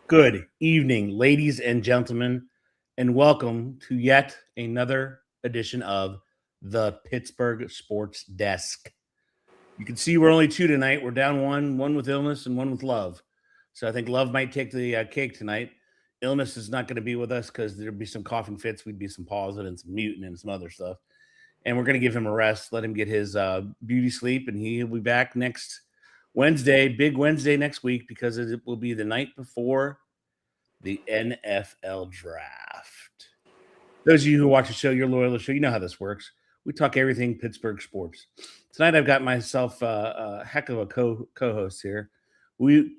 Good evening, ladies and gentlemen, and welcome to yet another edition of the Pittsburgh Sports Desk. You can see we're only two tonight. We're down one with illness and one with love. So I think love might take the cake tonight. Illness is not going to be with us because there'd be some coughing fits. We'd be some pausing and some muting and some other stuff. And we're going to give him a rest, let him get his beauty sleep, and he'll be back next Wednesday, big Wednesday next week, because it will be the night before the NFL draft. Those of you who watch the show, you're loyal to the show, you know how this works. We talk everything Pittsburgh sports. Tonight I've got myself a heck of a co-host here. We,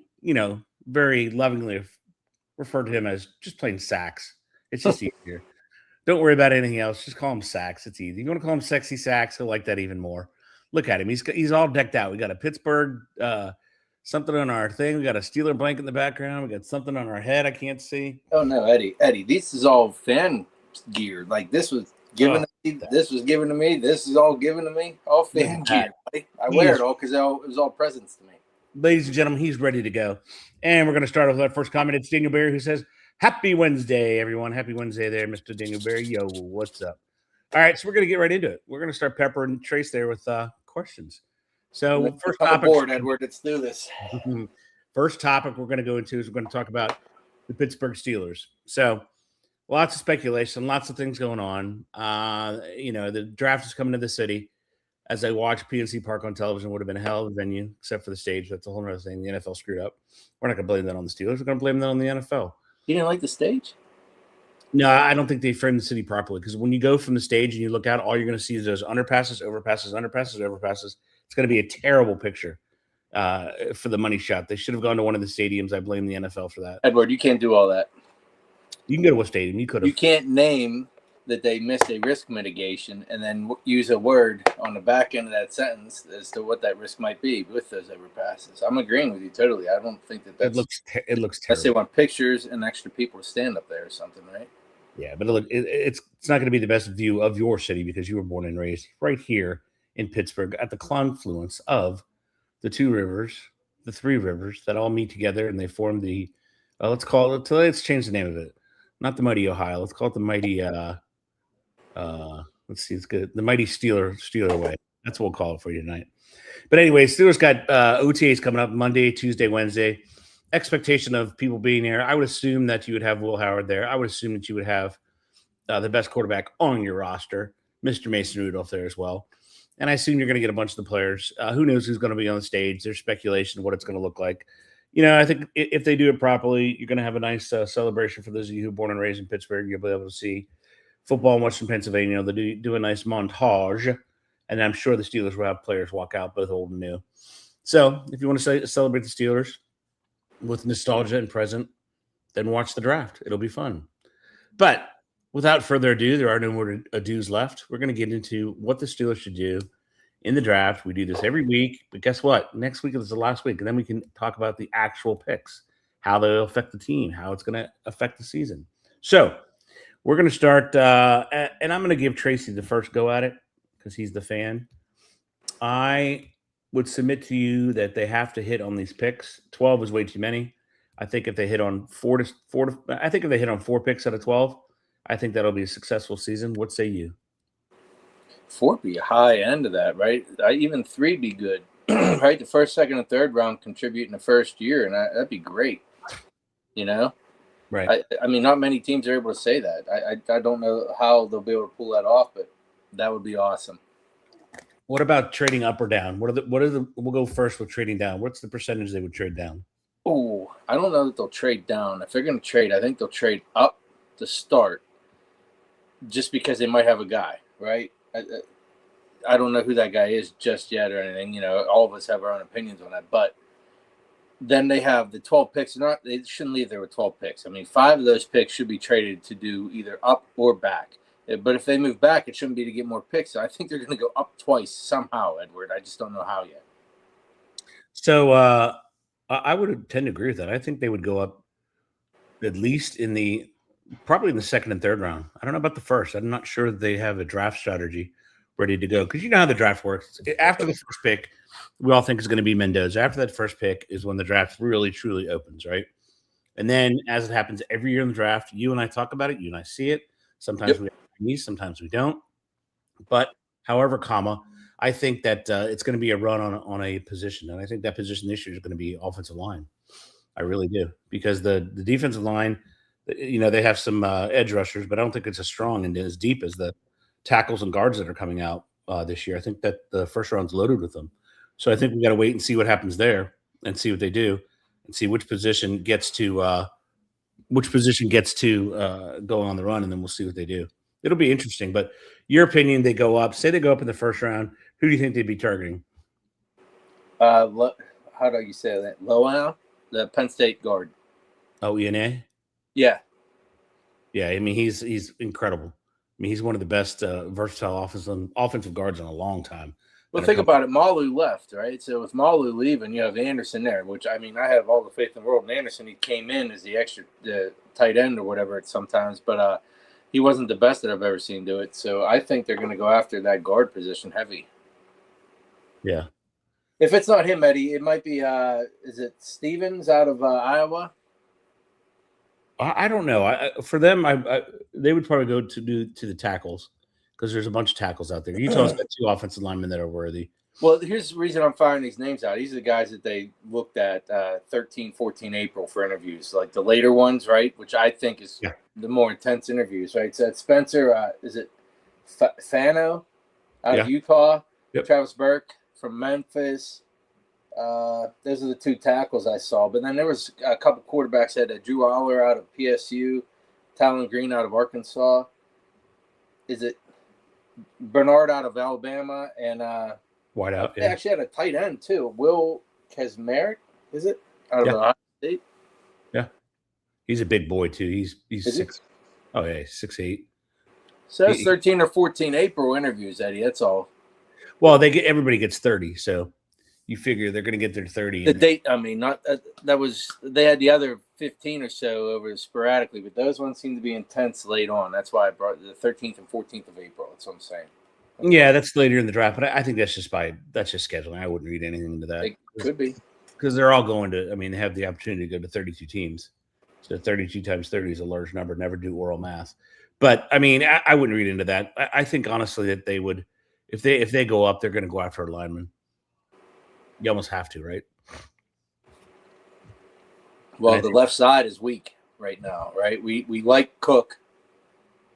very lovingly refer to him as just plain Sax. It's just easier. Don't worry about anything else. Just call him Sax. It's easy. You want to call him Sexy Sax? He'll like that even more. Look at him. He's all decked out. We got a Pittsburgh something on our thing. We got a Steeler blanket in the background. We got something on our head I can't see. Oh no, Eddie, this is all fan gear. Like this was given to me. This was given to me. This is all given to me. All fan gear. I wear it all because it was all presents to me. Ladies and gentlemen, he's ready to go. And we're going to start with our first comment. It's Daniel Berry who says, "Happy Wednesday, everyone. Happy Wednesday there, Mr. Daniel Berry. Yo, what's up?" All right, so we're going to get right into it. We're going to start Pepper and Trace there with questions. So first topic, board, Edward. Let's do this. First topic we're going to go into is we're going to talk about the Pittsburgh Steelers. So lots of speculation, lots of things going on. The draft is coming to the city. As I watched PNC Park on television, would have been a hell of a venue, except for the stage. That's a whole other thing. The NFL screwed up. We're not going to blame that on the Steelers. We're going to blame that on the NFL. You didn't like the stage? No, I don't think they framed the city properly, because when you go from the stage and you look out, all you're going to see is those underpasses, overpasses, underpasses, overpasses. It's going to be a terrible picture for the money shot. They should have gone to one of the stadiums. I blame the NFL for that. Edward, you can't do all that. You can go to a stadium. You could have. You can't name that they missed a risk mitigation and then use a word on the back end of that sentence as to what that risk might be with those overpasses. I'm agreeing with you totally. I don't think that it looks terrible. Unless they want pictures and extra people to stand up there or something, right? Yeah, but it's not going to be the best view of your city because you were born and raised right here in Pittsburgh at the confluence of the two rivers, the three rivers that all meet together and they form the let's change the name of it. Not the mighty Ohio. Let's call it the mighty let's see, it's good. The mighty Steeler way. That's what we'll call it for you tonight. But anyway, Steelers got OTAs coming up Monday, Tuesday, Wednesday. Expectation of people being there. I would assume that you would have Will Howard there. I would assume that you would have the best quarterback on your roster, Mr. Mason Rudolph, there as well. And I assume you're going to get a bunch of the players. Who knows who's going to be on the stage? There's speculation of what it's going to look like. I think if they do it properly, you're going to have a nice celebration for those of you who are born and raised in Pittsburgh. You'll be able to see football and watch in Pennsylvania. They do a nice montage. And I'm sure the Steelers will have players walk out, both old and new. So if you want to celebrate the Steelers with nostalgia and present, then watch the draft. It'll be fun. But without further ado, there are no more ados left. We're going to get into what the Steelers should do in the draft. We do this every week, but guess what? Next week is the last week, and then we can talk about the actual picks, how they'll affect the team, how it's going to affect the season. So we're going to start, and I'm going to give Tracy the first go at it because he's the fan. I would submit to you that they have to hit on these picks. 12 is way too many. I think if they hit on four picks out of 12, I think that'll be a successful season. What say you? 4 be a high end of that, right? Even 3 be good, right? The first, second, and third round contribute in the first year, and that'd be great. Right. I mean, not many teams are able to say that. I don't know how they'll be able to pull that off, but that would be awesome. What about trading up or down? We'll go first with trading down. What's the percentage they would trade down? Oh, I don't know that they'll trade down. If they're going to trade, I think they'll trade up to start just because they might have a guy, right? I don't know who that guy is just yet or anything. All of us have our own opinions on that. But then they have the 12 picks. They shouldn't leave there with 12 picks. I mean, 5 of those picks should be traded to do either up or back. But if they move back, it shouldn't be to get more picks. So I think they're going to go up twice somehow, Edward. I just don't know how yet. So I would tend to agree with that. I think they would go up at least probably in the second and third round. I don't know about the first. I'm not sure that they have a draft strategy ready to go because you know how the draft works. After the first pick, we all think is going to be Mendoza. After that first pick is when the draft really, truly opens, right? And then, as it happens every year in the draft, you and I talk about it. You and I see it. Sometimes we agree, sometimes we don't. But however, I think that it's going to be a run on a position, and I think that position this year is going to be offensive line. I really do, because the defensive line, they have some edge rushers, but I don't think it's as strong and as deep as the tackles and guards that are coming out this year. I think that the first round's loaded with them. So I think we got to wait and see what happens there and see what they do and see which position gets to go on the run, and then we'll see what they do. It'll be interesting. But your opinion, they go up. Say they go up in the first round. Who do you think they'd be targeting? How do you say that? Lowell, the Penn State guard. Oh, ENA? Yeah. Yeah, I mean, he's incredible. I mean, he's one of the best versatile offensive guards in a long time. Well, think about it. Malu left, right? So with Malu leaving, you have Anderson there, which, I mean, I have all the faith in the world in Anderson. He came in as the extra tight end or whatever sometimes, but he wasn't the best that I've ever seen do it. So I think they're going to go after that guard position heavy. Yeah. If it's not him, Eddie, it might be, is it Stevens out of Iowa? I don't know. For them, they would probably go to the tackles, because there's a bunch of tackles out there. Utah's got 2 offensive linemen that are worthy. Well, here's the reason I'm firing these names out. These are the guys that they looked at 13, 14 April for interviews, like the later ones, right? Which I think is the more intense interviews, right? So Spencer, is it Fano out of Utah? Yep. Travis Burke from Memphis. Those are the 2 tackles I saw. But then there was a couple quarterbacks. Had Drew Aller out of PSU, Talon Green out of Arkansas. Is it Bernard out of Alabama? And Whiteout. They actually had a tight end too. Will Kesmerick, is it? Out of Ohio State. Yeah, he's a big boy too. He's 6. Oh yeah, 6'8". So that's 13 or 14 April interviews, Eddie. That's all. Well, everybody gets 30, so you figure they're going to get their 30. The date, I mean, not that was, they had the other 15 or so over sporadically, but those ones seem to be intense late on. That's why I brought the 13th and 14th of April. That's what I'm saying. Yeah, that's later in the draft, but I think that's just scheduling. I wouldn't read anything into that. It could be, because they're all going to. I mean, they have the opportunity to go to 32 teams, so 32 times 30 is a large number. Never do oral math, but I mean, I wouldn't read into that. I think honestly that they would, if they go up, they're going to go after a lineman. You almost have to, right? Well, the left side is weak right now, right? We like Cook.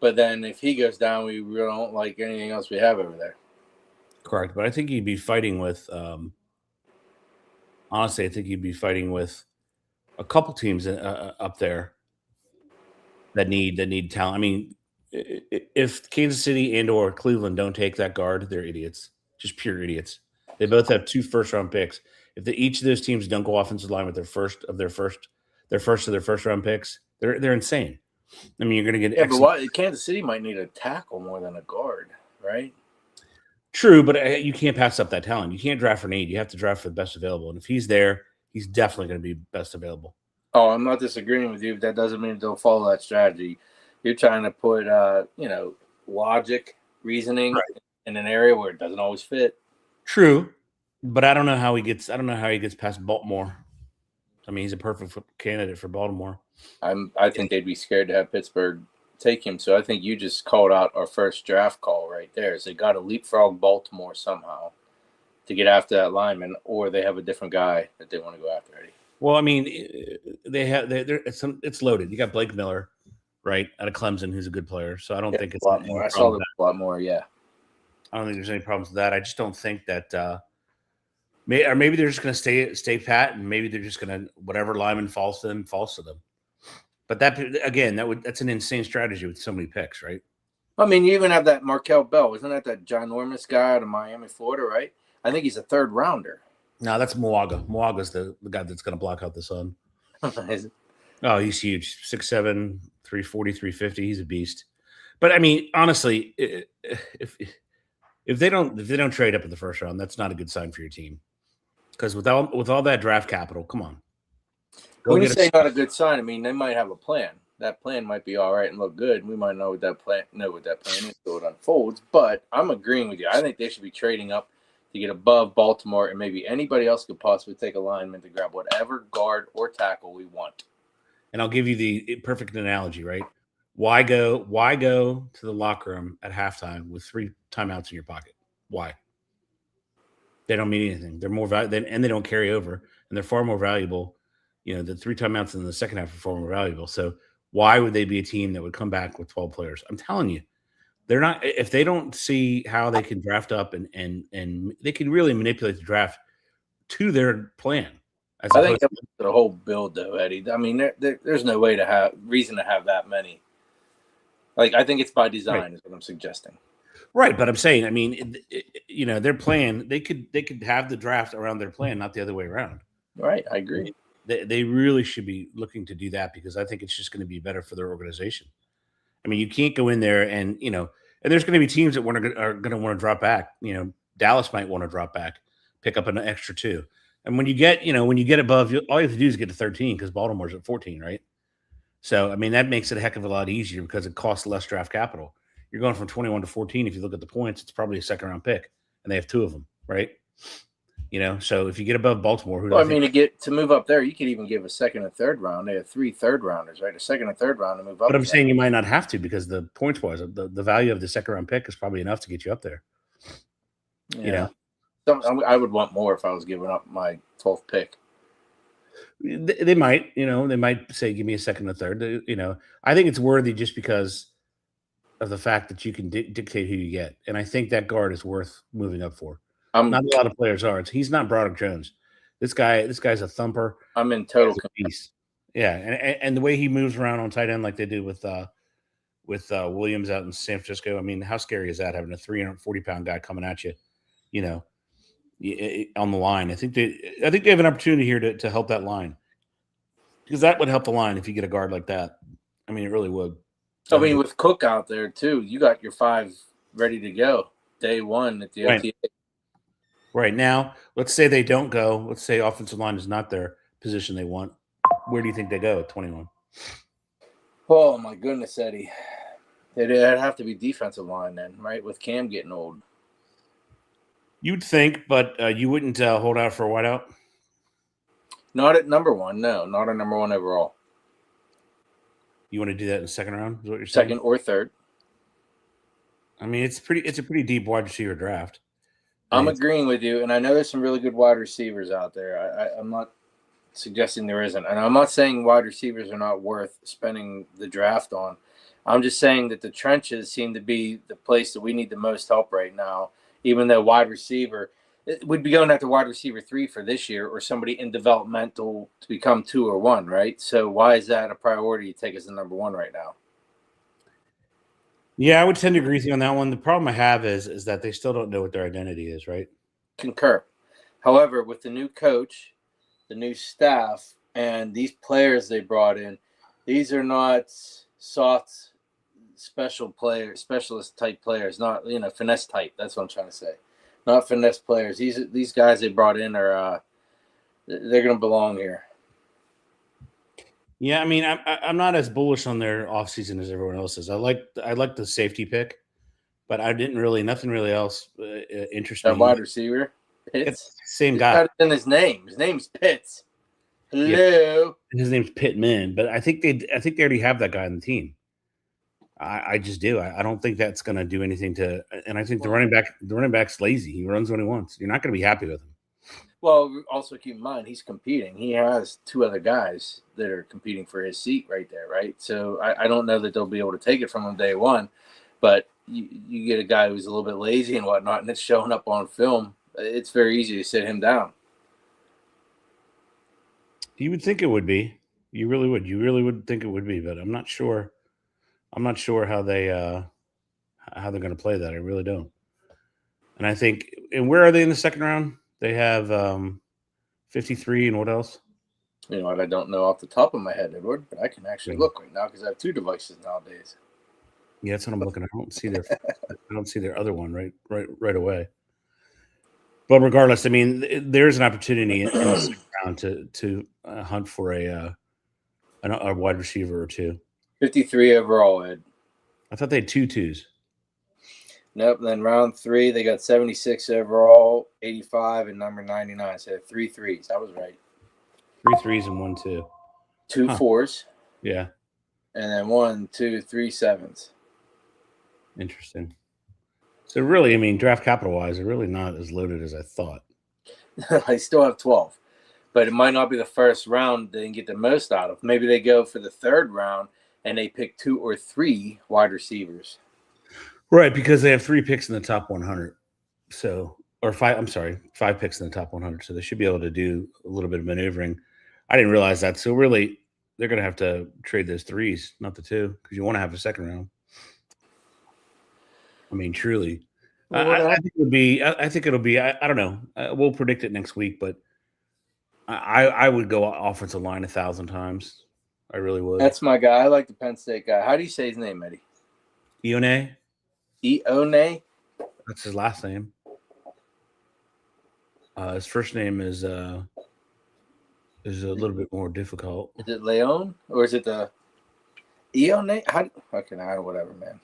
But then if he goes down, we really don't like anything else we have over there. Correct. But I think you'd be fighting with honestly, I think you'd be fighting with a couple teams up there that need talent. I mean, if Kansas City and or Cleveland don't take that guard, they're idiots. Just pure idiots. They both have 2 first-round picks. If each of those teams don't go offensive line with their first round picks, they're insane. I mean, you're going to get but Kansas City might need a tackle more than a guard, right? True, but you can't pass up that talent. You can't draft for need. You have to draft for the best available. And if he's there, he's definitely going to be best available. Oh, I'm not disagreeing with you, but that doesn't mean they'll follow that strategy. You're trying to put, logic, reasoning in an area where it doesn't always fit. True, but I don't know how he gets past Baltimore. I mean, he's a perfect candidate for Baltimore. I think they'd be scared to have Pittsburgh take him. So I think you just called out our first draft call right there. Is they got to leapfrog Baltimore somehow to get after that lineman, or they have a different guy that they want to go after. Eddie. Well, I mean, it's loaded. You got Blake Miller, right, out of Clemson, who's a good player. So I don't think it's a lot more. I saw a lot more. Yeah. I don't think there's any problems with that. I just don't think that. Maybe they're just going to stay pat, and maybe they're just going to whatever lineman falls to them. But that's an insane strategy with so many picks, right? I mean, you even have that Markel Bell. Isn't that ginormous guy out of Miami, Florida, right? I think he's a 3rd rounder. No, that's Moaga. Moaga's the guy that's going to block out the sun. Oh, he's huge. 6'7", 340, 350. He's a beast. But I mean, honestly, if they don't trade up in the first round, that's not a good sign for your team. Because with all that draft capital, come on. When you say not a good sign, I mean they might have a plan. That plan might be all right and look good. We might know what that plan is so it unfolds. But I'm agreeing with you. I think they should be trading up to get above Baltimore, and maybe anybody else could possibly take a lineman to grab whatever guard or tackle we want. And I'll give you the perfect analogy, right? Why go to the locker room at halftime with 3 timeouts in your pocket? Why? They don't mean anything. They're more valuable, and they don't carry over, and they're far more valuable. The 3 timeouts in the second half are far more valuable. So why would they be a team that would come back with 12 players? I'm telling you, they're not. If they don't see how they can draft up and they can really manipulate the draft to their plan, as I think opposed that's the whole build, though, Eddie. I mean, there's no way to have reason to have that many. Like, I think it's by design, right. is what I'm suggesting. Right, but I'm saying, I mean, their plan. They could have the draft around their plan, not the other way around. Right, I agree. They really should be looking to do that because I think it's just going to be better for their organization. I mean, you can't go in there and and there's going to be teams that are going to want to drop back. Dallas might want to drop back, pick up an extra 2. And when you get above, all you have to do is get to 13 because Baltimore's at 14, right? So I mean that makes it a heck of a lot easier because it costs less draft capital. You're going from 21 to 14. If you look at the points, it's probably a second round pick, and they have 2 of them, right? So if you get above Baltimore, Well, I mean, to move up there, you could even give a second and third round. They have 3 third rounders, right? A second and third round to move up. But I'm saying you might not have to because the points wise, the value of the second round pick is probably enough to get you up there. Yeah. I would want more if I was giving up my 12th pick. They might, they might say, give me a second or third. I think it's worthy just because of the fact that you can dictate who you get. And I think that guard is worth moving up for. Not a lot of players are. He's not Broderick Jones. This guy's a thumper. I'm in total piece. Yeah, and the way he moves around on tight end like they do with Williams out in San Francisco. I mean, how scary is that having a 340-pound guy coming at you, on the line? I think they have an opportunity here to help that line because that would help the line if you get a guard like that. I mean, it really would. I mean, with Cook out there too, you got your 5 ready to go day 1 at the OTA. Right now, let's say they don't go. Let's say offensive line is not their position they want. Where do you think they go at 21? Oh my goodness, Eddie! It'd have to be defensive line then, right? With Cam getting old. You'd think, but you wouldn't hold out for a wideout? Not at number 1, no. Not a number 1 overall. You want to do that in the second round? Is what you're saying? Second or third. I mean, it's a pretty deep wide receiver draft. I'm agreeing with you, and I know there's some really good wide receivers out there. I'm not suggesting there isn't, and I'm not saying wide receivers are not worth spending the draft on. I'm just saying that the trenches seem to be the place that we need the most help right now, even though wide receiver – we'd be going after wide receiver 3 for this year or somebody in developmental to become 2 or 1, right? So why is that a priority to take as the number 1 right now? Yeah, I would tend to agree with you on that one. The problem I have is that they still don't know what their identity is, right? Concur. However, with the new coach, the new staff, and these players they brought in, these are not soft, specialist type players, not finesse type. That's what I'm trying to say. Not finesse players. These guys they brought in are they're going to belong here. Yeah, I mean, I'm not as bullish on their offseason as everyone else is. I like the safety pick, but nothing really else interests me. That wide receiver, Pitts, same guy. In his name. His name's Pitts. Hello. Yeah. His name's Pittman, but I think they already have that guy on the team. I just do. I don't think that's going to do anything to. And I think the running back's lazy. He runs when he wants. You're not going to be happy with him. Well, also keep in mind he's competing. He has 2 other guys that are competing for his seat right there, right? So I don't know that they'll be able to take it from him day 1, but you get a guy who's a little bit lazy and whatnot, and it's showing up on film. It's very easy to sit him down. You would think it would be. You really would. You really would think it would be, but I'm not sure. I'm not sure how they're going to play that. I really don't. And I think, and where are they in the second round? They have 53 and what else? I don't know off the top of my head, Edward, but I can actually look right now because I have 2 devices nowadays. Yeah, that's what I'm looking at. I don't see their other one right away. But regardless, I mean, there's an opportunity in the second round to hunt for a wide receiver or 2. 53 overall, Ed. I thought they had 2 2s. Nope. Then round 3, they got 76 overall, 85, and number 99. So 3 3s. I was right. 3 3s and 1 2. 2 4s. Yeah. And then 1, 2, 3 sevens. Interesting. So really, I mean, draft capital wise, they're really not as loaded as I thought. I still have 12. But it might not be the first round they can get the most out of. Maybe they go for the third round and they pick 2 or 3 wide receivers. Right, because they have 3 picks in the top 100. So, or 5, I'm sorry, 5 picks in the top 100. So they should be able to do a little bit of maneuvering. I didn't realize that. So really, they're going to have to trade those 3s, not the 2, because you want to have a second round. I mean, truly. I think it'll be. I think it'll be. I don't know. We'll predict it next week, but I would go offensive line 1,000 times. I really would. That's my guy. I like the Penn State guy. How do you say his name, Eddie? Ione. Ione? That's his last name. His first name is a little bit more difficult. Is it Leon or is it the Ione? Okay, now whatever, man.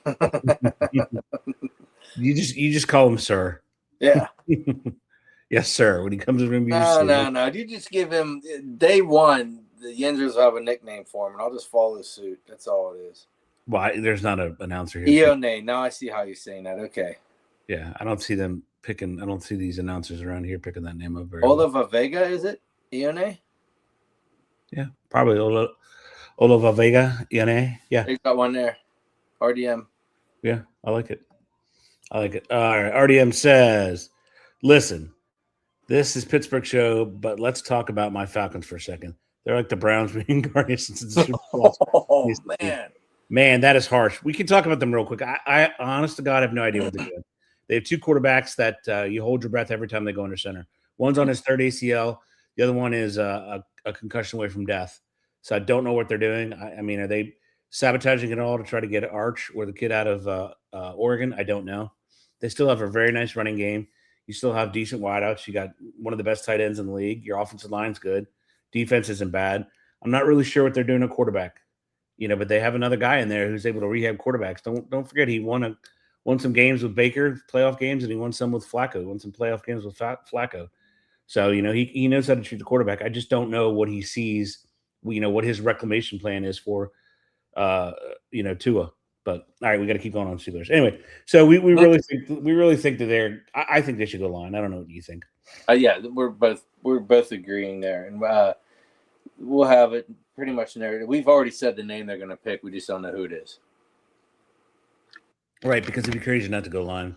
You just call him sir. Yeah. Yes, sir. When he comes to him, no. You just give him day one. The Yenzers will have a nickname for him, and I'll just follow suit. That's all it is. Well, there's not an announcer here. Ione. Now I see how you're saying that. Okay. Yeah, I don't see them picking. I don't see these announcers around here picking that name up very Oliva Vega, is it? Ione? Yeah, probably Oliva Vega, Ione. Yeah. He's got one there. RDM. Yeah, I like it. All right. RDM says, listen, this is Pittsburgh show, but let's talk about my Falcons for a second. They're like the Browns being Guardians in the Super Bowl. Oh, man. Man, that is harsh. We can talk about them real quick. I honest to God, have no idea what they're doing. They have 2 quarterbacks that you hold your breath every time they go under center. One's on his 3rd ACL. The other one is a concussion away from death. So I don't know what they're doing. I mean, are they sabotaging it all to try to get Arch or the kid out of Oregon? I don't know. They still have a very nice running game. You still have decent wideouts. You got one of the best tight ends in the league. Your offensive line's good. Defense isn't bad. I'm not really sure what they're doing at quarterback, but they have another guy in there who's able to rehab quarterbacks. Don't forget he won some games with Baker, playoff games, and he won some with Flacco. He won some playoff games with Flacco. So he knows how to treat the quarterback. I just don't know what he sees. What his reclamation plan is for Tua. But all right, we got to keep going on Steelers. Anyway, so we really think that I think they should go line. I don't know what you think. Yeah, we're both agreeing there, and we'll have it pretty much narrated. We've already said the name they're going to pick. We just don't know who it is. Right, because it'd be crazy not to go line.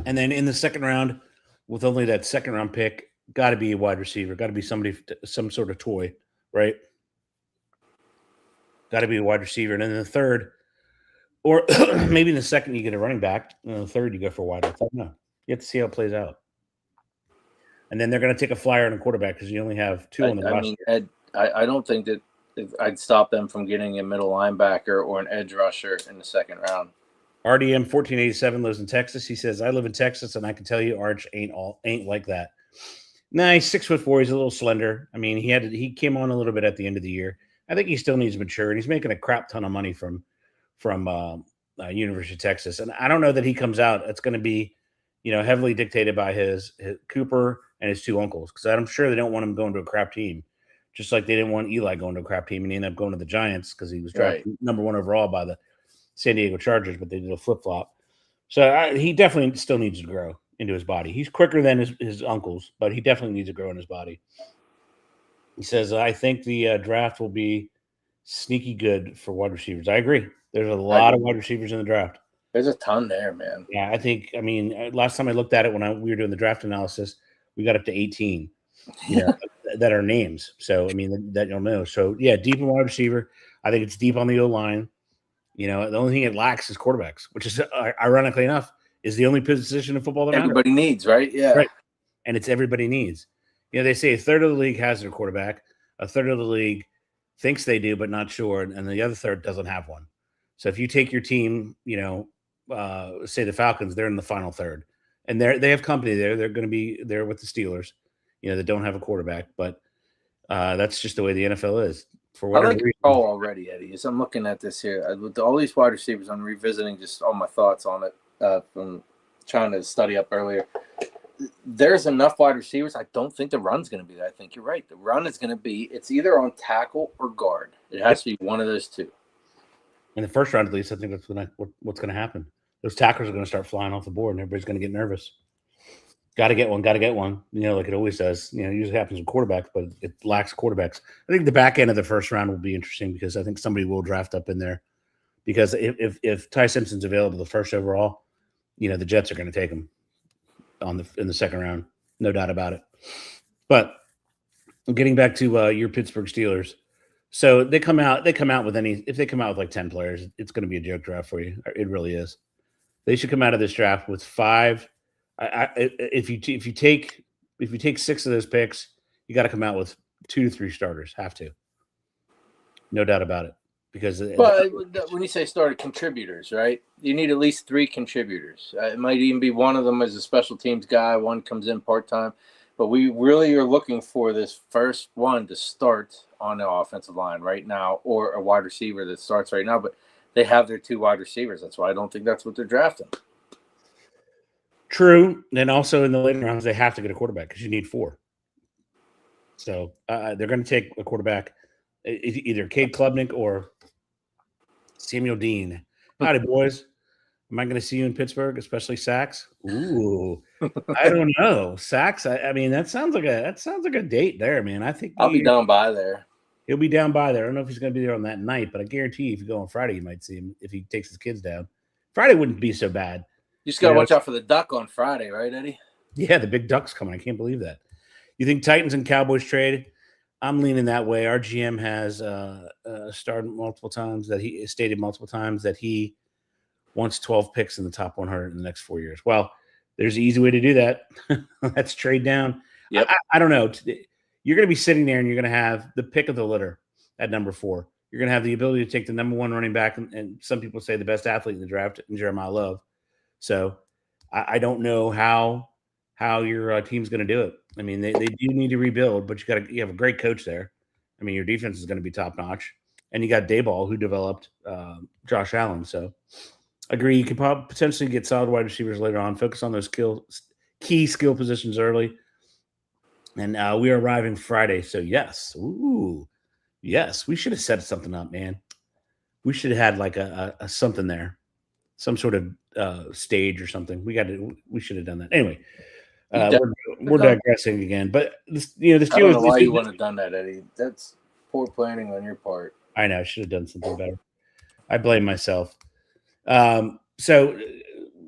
And then in the second round, with only that second round pick, got to be a wide receiver. Got to be somebody, some sort of toy, right? Got to be a wide receiver. And then in the third, or maybe in the second, you get a running back. And in the third, you go for a wide receiver. No, you have to see how it plays out. And then they're going to take a flyer on a quarterback because you only have 2 on the roster. I mean, Ed, I don't think that I'd stop them from getting a middle linebacker or an edge rusher in the second round. RDM 1487 lives in Texas. He says, I live in Texas, and I can tell you Arch ain't like that. Nah, he's 6'4". He's a little slender. I mean, he came on a little bit at the end of the year. I think he still needs to mature, and he's making a crap ton of money from University of Texas. And I don't know that he comes out. It's going to be, heavily dictated by his Cooper and his 2 uncles, because I'm sure they don't want him going to a crap team, just like they didn't want Eli going to a crap team, and he ended up going to the Giants because he was drafted number 1 overall by the San Diego Chargers, but they did a flip-flop. So he definitely still needs to grow into his body. He's quicker than his uncles, but he definitely needs to grow in his body. He says, I think the draft will be sneaky good for wide receivers. I agree. There's a lot of wide receivers in the draft. There's a ton there, man. Yeah, I mean, last time I looked at it when we were doing the draft analysis, we got up to 18 that are names. So, I mean, that you'll know. So, yeah, deep in wide receiver. I think it's deep on the O-line. The only thing it lacks is quarterbacks, which is, ironically enough, is the only position in football that everybody needs, right? Yeah. Right. And it's everybody needs. They say a third of the league has their quarterback. A third of the league thinks they do, but not sure. And the other third doesn't have one. So if you take your team, say the Falcons, they're in the final third. And they have company there. They're going to be there with the Steelers, that don't have a quarterback. But that's just the way the NFL is. For whatever reason. Call already, Eddie. As I'm looking at this here, with all these wide receivers, I'm revisiting just all my thoughts on it from trying to study up earlier. there's enough wide receivers. I don't think the run's going to be there. I think you're right. The run is going to be, it's either on tackle or guard. It has to be one of those two. In the first round, at least, I think that's what's going to happen. Those tackles are going to start flying off the board, and everybody's going to get nervous. Got to get one. Like it always does. Usually happens with quarterbacks, but it lacks quarterbacks. I think the back end of the first round will be interesting because I think somebody will draft up in there. Because if Ty Simpson's available the first overall, the Jets are going to take him in the second round, no doubt about it. But getting back to your Pittsburgh Steelers, so if they come out with like 10 players, it's going to be a joke draft for you. It really is. They should come out of this draft with 5. If you take 6 of those picks, you got to come out with 2 to 3 starters. Have to, no doubt about it. Because when you say starter, contributors, right? You need at least 3 contributors. It might even be one of them as a special teams guy. One comes in part-time. But we really are looking for this first one to start on the offensive line right now, or a wide receiver that starts right now. But they have their 2 wide receivers. That's why I don't think that's what they're drafting. True. And also in the later rounds, they have to get a quarterback because you need 4. So they're going to take a quarterback, either Cade Klubnik or Samuel Dean. Howdy, boys. Am I going to see you in Pittsburgh, especially Sachs? Ooh, I don't know. Sachs. I mean, that sounds like a date there, man. I think I'll be down by there. He'll be down by there. I don't know if he's going to be there on that night, but I guarantee you, if you go on Friday, you might see him if he takes his kids down. Friday wouldn't be so bad. You just got to watch out for the duck on Friday, right, Eddie? Yeah, the big duck's coming. I can't believe that. You think Titans and Cowboys trade? I'm leaning that way. Our GM has stated multiple times that he wants 12 picks in the top 100 in the next 4 years. Well, there's an easy way to do that. Let's trade down. Yep. I don't know. You're going to be sitting there and you're going to have the pick of the litter at number 4. You're going to have the ability to take the number 1 running back, and some people say the best athlete in the draft, in Jeremiah Love. So I don't know how your team's going to do it. I mean, they do need to rebuild, but you have a great coach there. I mean, your defense is going to be top notch, and you got Dayball, who developed Josh Allen. So, agree. You could probably potentially get solid wide receivers later on. Focus on those key skill positions early. And we are arriving Friday, so yes, yes, we should have set something up, man. We should have had like a something there, some sort of stage or something. We should have done that anyway. We're digressing again, but the Steelers. I don't know why you wouldn't have done that, Eddie. That's poor planning on your part. I know. I should have done something better. I blame myself. So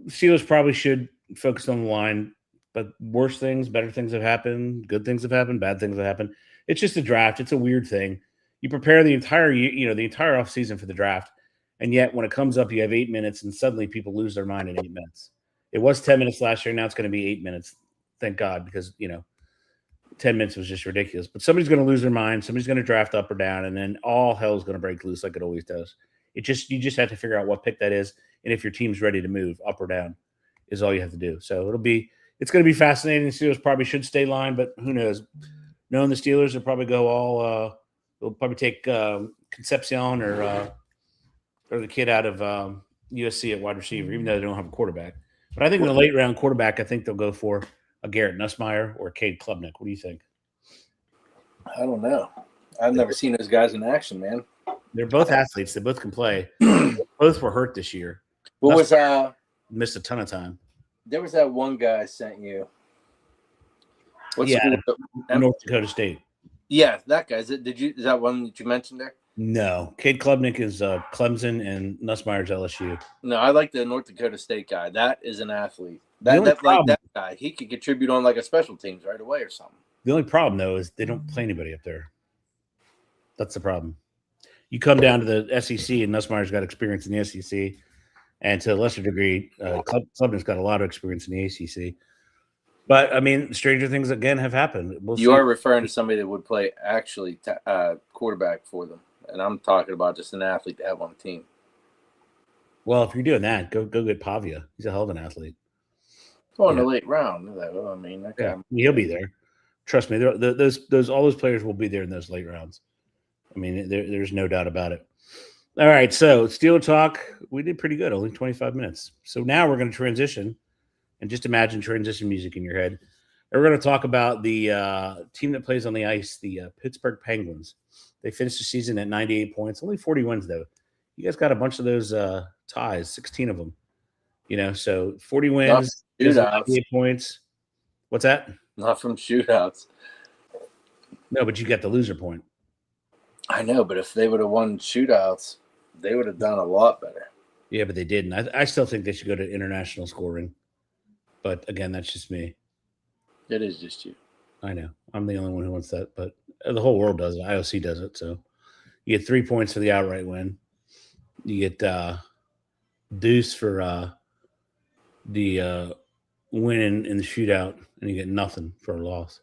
Steelers probably should focus on the line, but worse things, better things have happened. Good things have happened. Bad things have happened. It's just a draft. It's a weird thing. You prepare the entire offseason for the draft, and yet when it comes up, you have 8 minutes, and suddenly people lose their mind in 8 minutes. It was 10 minutes last year. Now it's going to be 8 minutes. Thank God, because 10 minutes was just ridiculous. But somebody's going to lose their mind. Somebody's going to draft up or down, and then all hell is going to break loose like it always does. You just have to figure out what pick that is, and if your team's ready to move up or down, is all you have to do. So it's going to be fascinating. The Steelers probably should stay line, but who knows? Knowing the Steelers, they'll probably go all. They'll probably take Concepcion or the kid out of USC at wide receiver, even though they don't have a quarterback. But I think in the late round quarterback, I think they'll go for a Garrett Nussmeier or a Cade Klubnik. What do you think? I don't know. I've never seen those guys in action, man. They're both athletes. They both can play. Both were hurt this year. What was missed a ton of time. There was that one guy I sent you. North Dakota State. Yeah, that guy. Is that one that you mentioned there? No. Cade Klubnik is Clemson and Nussmeier's LSU. No, I like the North Dakota State guy. That is an athlete. That guy, he could contribute on like a special teams right away or something. The only problem, though, is they don't play anybody up there. That's the problem. You come down to the SEC, and Nussmeier's got experience in the SEC, and to a lesser degree, Klubnik's got a lot of experience in the ACC. But, I mean, stranger things, again, have happened. You are referring to somebody that would play actually quarterback for them, and I'm talking about just an athlete to have on the team. Well, if you're doing that, go get Pavia. He's a hell of an athlete. Oh, in the late round. I mean, that guy. Yeah, he'll be there. Trust me, all those players will be there in those late rounds. I mean, there's no doubt about it. All right, so Steeler Talk, we did pretty good, only 25 minutes. So now we're going to transition and just imagine transition music in your head. And we're going to talk about the team that plays on the ice, the Pittsburgh Penguins. They finished the season at 98 points, only 40 wins, though. You guys got a bunch of those ties, 16 of them. So 40 wins, 98 points. What's that? Not from shootouts. No, but you got the loser point. I know, but if they would have won shootouts, they would have done a lot better. Yeah, but they didn't. I still think they should go to international scoring. But again, that's just me. It is just you. I know. I'm the only one who wants that, but the whole world does it. IOC does it. So you get 3 points for the outright win. You get deuce for the win in the shootout, and you get nothing for a loss,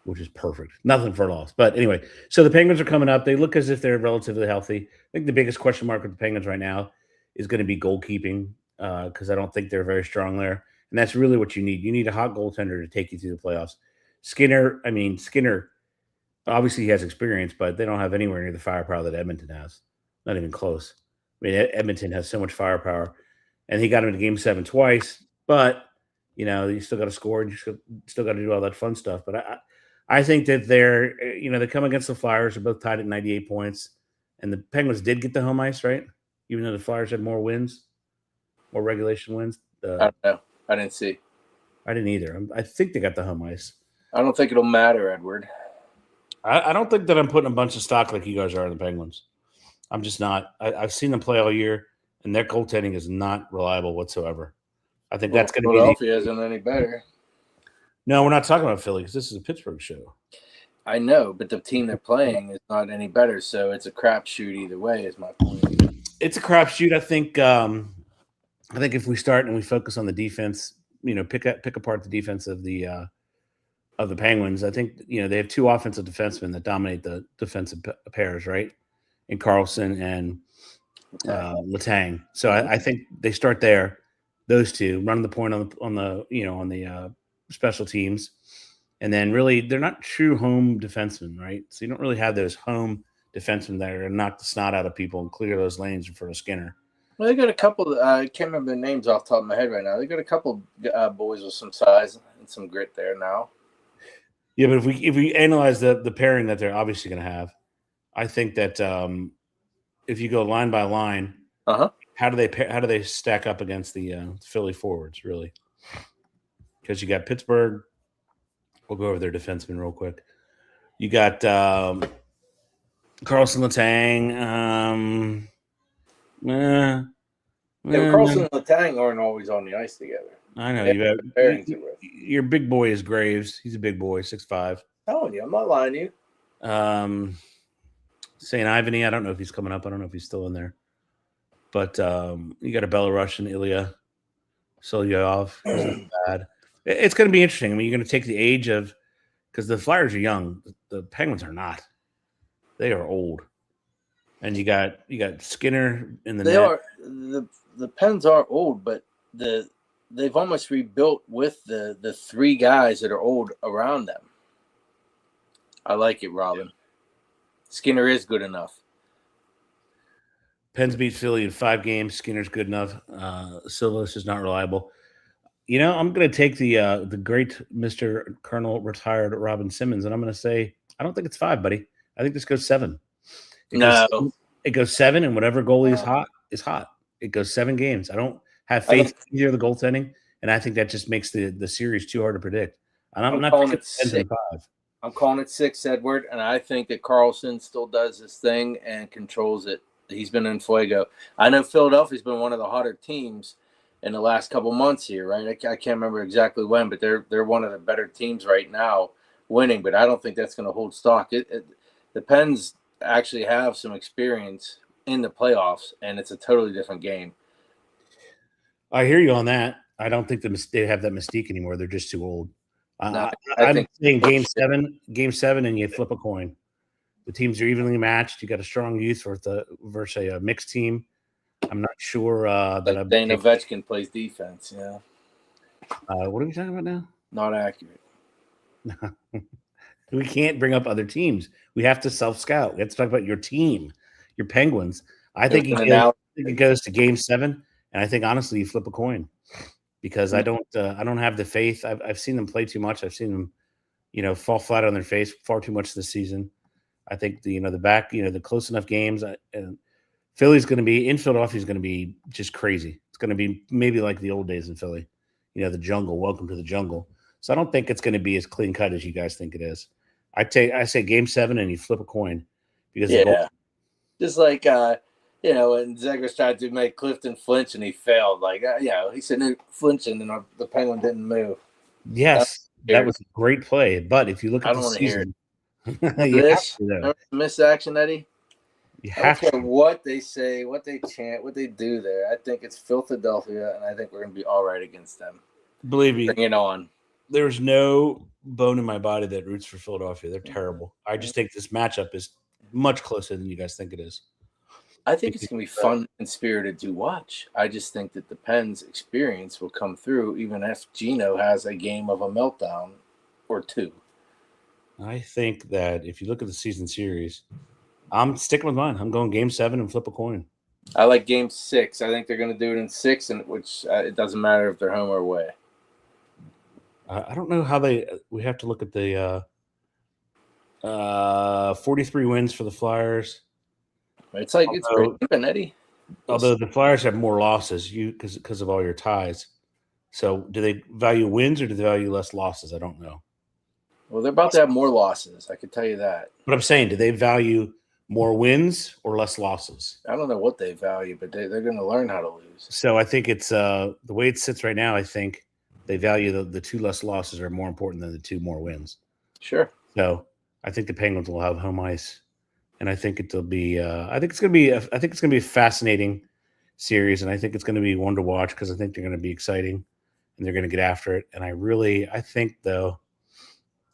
which is perfect. Nothing for a loss. But anyway, so the Penguins are coming up. They look as if they're relatively healthy. I think the biggest question mark with the Penguins right now is going to be goalkeeping because I don't think they're very strong there. And that's really what you need. You need a hot goaltender to take you through the playoffs. Skinner, obviously he has experience, but they don't have anywhere near the firepower that Edmonton has. Not even close. I mean, Edmonton has so much firepower. And he got him to Game 7 twice. But, you still got to score and you still got to do all that fun stuff. But I think that they come against the Flyers. They're both tied at 98 points. And the Penguins did get the home ice, right? Even though the Flyers had more wins, more regulation wins. I don't know. I didn't see. I didn't either. I think they got the home ice. I don't think it'll matter, Edward. I don't think that I'm putting a bunch of stock like you guys are in the Penguins. I'm just not. I've seen them play all year, and their goaltending is not reliable whatsoever. I think that's going to be. Philadelphia isn't any better. No, we're not talking about Philly because this is a Pittsburgh show. I know, but the team they're playing is not any better, so it's a crapshoot either way. Is my point. It's a crapshoot. I think. I think if we start and we focus on the defense, pick apart the defense of the Penguins. I think they have two offensive defensemen that dominate the defensive pairs, right? In Carlson and Letang. So I think they start there. Those two running the point on the special teams, and then really they're not true home defensemen, right? So you don't really have those home defensemen that are going to knock the snot out of people and clear those lanes in front of Skinner. Well, they got a couple. I can't remember the names off the top of my head right now. They got a couple boys with some size and some grit there now. Yeah, but if we analyze the pairing that they're obviously going to have, I think that if you go line by line, how do they stack up against the Philly forwards really? Because you got Pittsburgh. We'll go over their defensemen real quick. You got Carlson, Letang. Carlson and Letang aren't always on the ice together. I know. Your big boy is Graves. He's a big boy, 6'5". Telling you, I'm not lying to you. St. Ivany, I don't know if he's coming up. I don't know if he's still in there. But you got a Belarusian, Ilya Solyov. Bad. It's going to be interesting. I mean, you're going to take the age of – because the Flyers are young. The Penguins are not. They are old. And you got Skinner in the net. The Pens are old, but they've almost rebuilt with the three guys that are old around them. I like it, Robin. Yeah. Skinner is good enough. Pens beat Philly in 5 games. Skinner's good enough. Silvas is not reliable. I'm going to take the great Mr. Colonel retired Robin Simmons, and I'm going to say I don't think it's 5, buddy. I think this goes 7. It goes 7, and whatever goalie is hot. It goes 7 games. I don't have faith in either of the goaltending, and I think that just makes the series too hard to predict. And I'm not calling it 6. I'm calling it 6, Edward, and I think that Carlson still does his thing and controls it. He's been in fuego. I know Philadelphia's been one of the hotter teams in the last couple months here, right? I can't remember exactly when, but they're one of the better teams right now winning, but I don't think that's going to hold stock. The Pens actually have some experience in the playoffs, and it's a totally different game. I hear you on that. I don't think they have that mystique anymore. They're just too old. No, I'm saying game 7, and you flip a coin. The teams are evenly matched. You got a strong youth versus a mixed team. I'm not sure that Dana Ovechkin plays defense. Yeah. What are we talking about now? Not accurate. We can't bring up other teams. We have to self-scout. We have to talk about your team, your Penguins. I think it goes to game 7, and I think honestly you flip a coin. because I don't have the faith. I've seen them play too much. I've seen them, fall flat on their face far too much this season. I think the close enough games, and Philly's going to be in Philadelphia is going to be just crazy. It's going to be maybe like the old days in Philly, the jungle. Welcome to the jungle. So I don't think it's going to be as clean cut as you guys think it is. I say Game 7 and you flip a coin because just like when Zegers tried to make Clifton flinch and he failed. Like he said flinching and the Penguin didn't move. Yes, that was a great play. But if you look at the season, you have to, miss action, Eddie. I don't care what they say, what they chant, what they do there. I think it's Philadelphia, and I think we're going to be all right against them. Believe me. Bring it on. There's no bone in my body that roots for Philadelphia. They're terrible. I just think this matchup is much closer than you guys think it is. I think it's going to be fun and spirited to watch. I just think that the Pens experience will come through even if Gino has a game of a meltdown or two. I think that if you look at the season series, I'm sticking with mine. I'm going Game 7 and flip a coin. I like Game 6. I think they're going to do it in 6, which it doesn't matter if they're home or away. I don't know how we have to look at the 43 wins for the Flyers. It's like it's great, Eddie. Although the Flyers have more losses, because of all your ties. So, do they value wins or do they value less losses? I don't know. Well, they're about to have more losses. I can tell you that. But I'm saying, do they value more wins or less losses? I don't know what they value, but they're going to learn how to lose. So I think it's the way it sits right now. I think they value the 2 less losses are more important than the 2 more wins. Sure. So I think the Penguins will have home ice, and I think it'll be. I think it's going to be a fascinating series, and I think it's going to be one to watch because I think they're going to be exciting, and they're going to get after it. And I think though,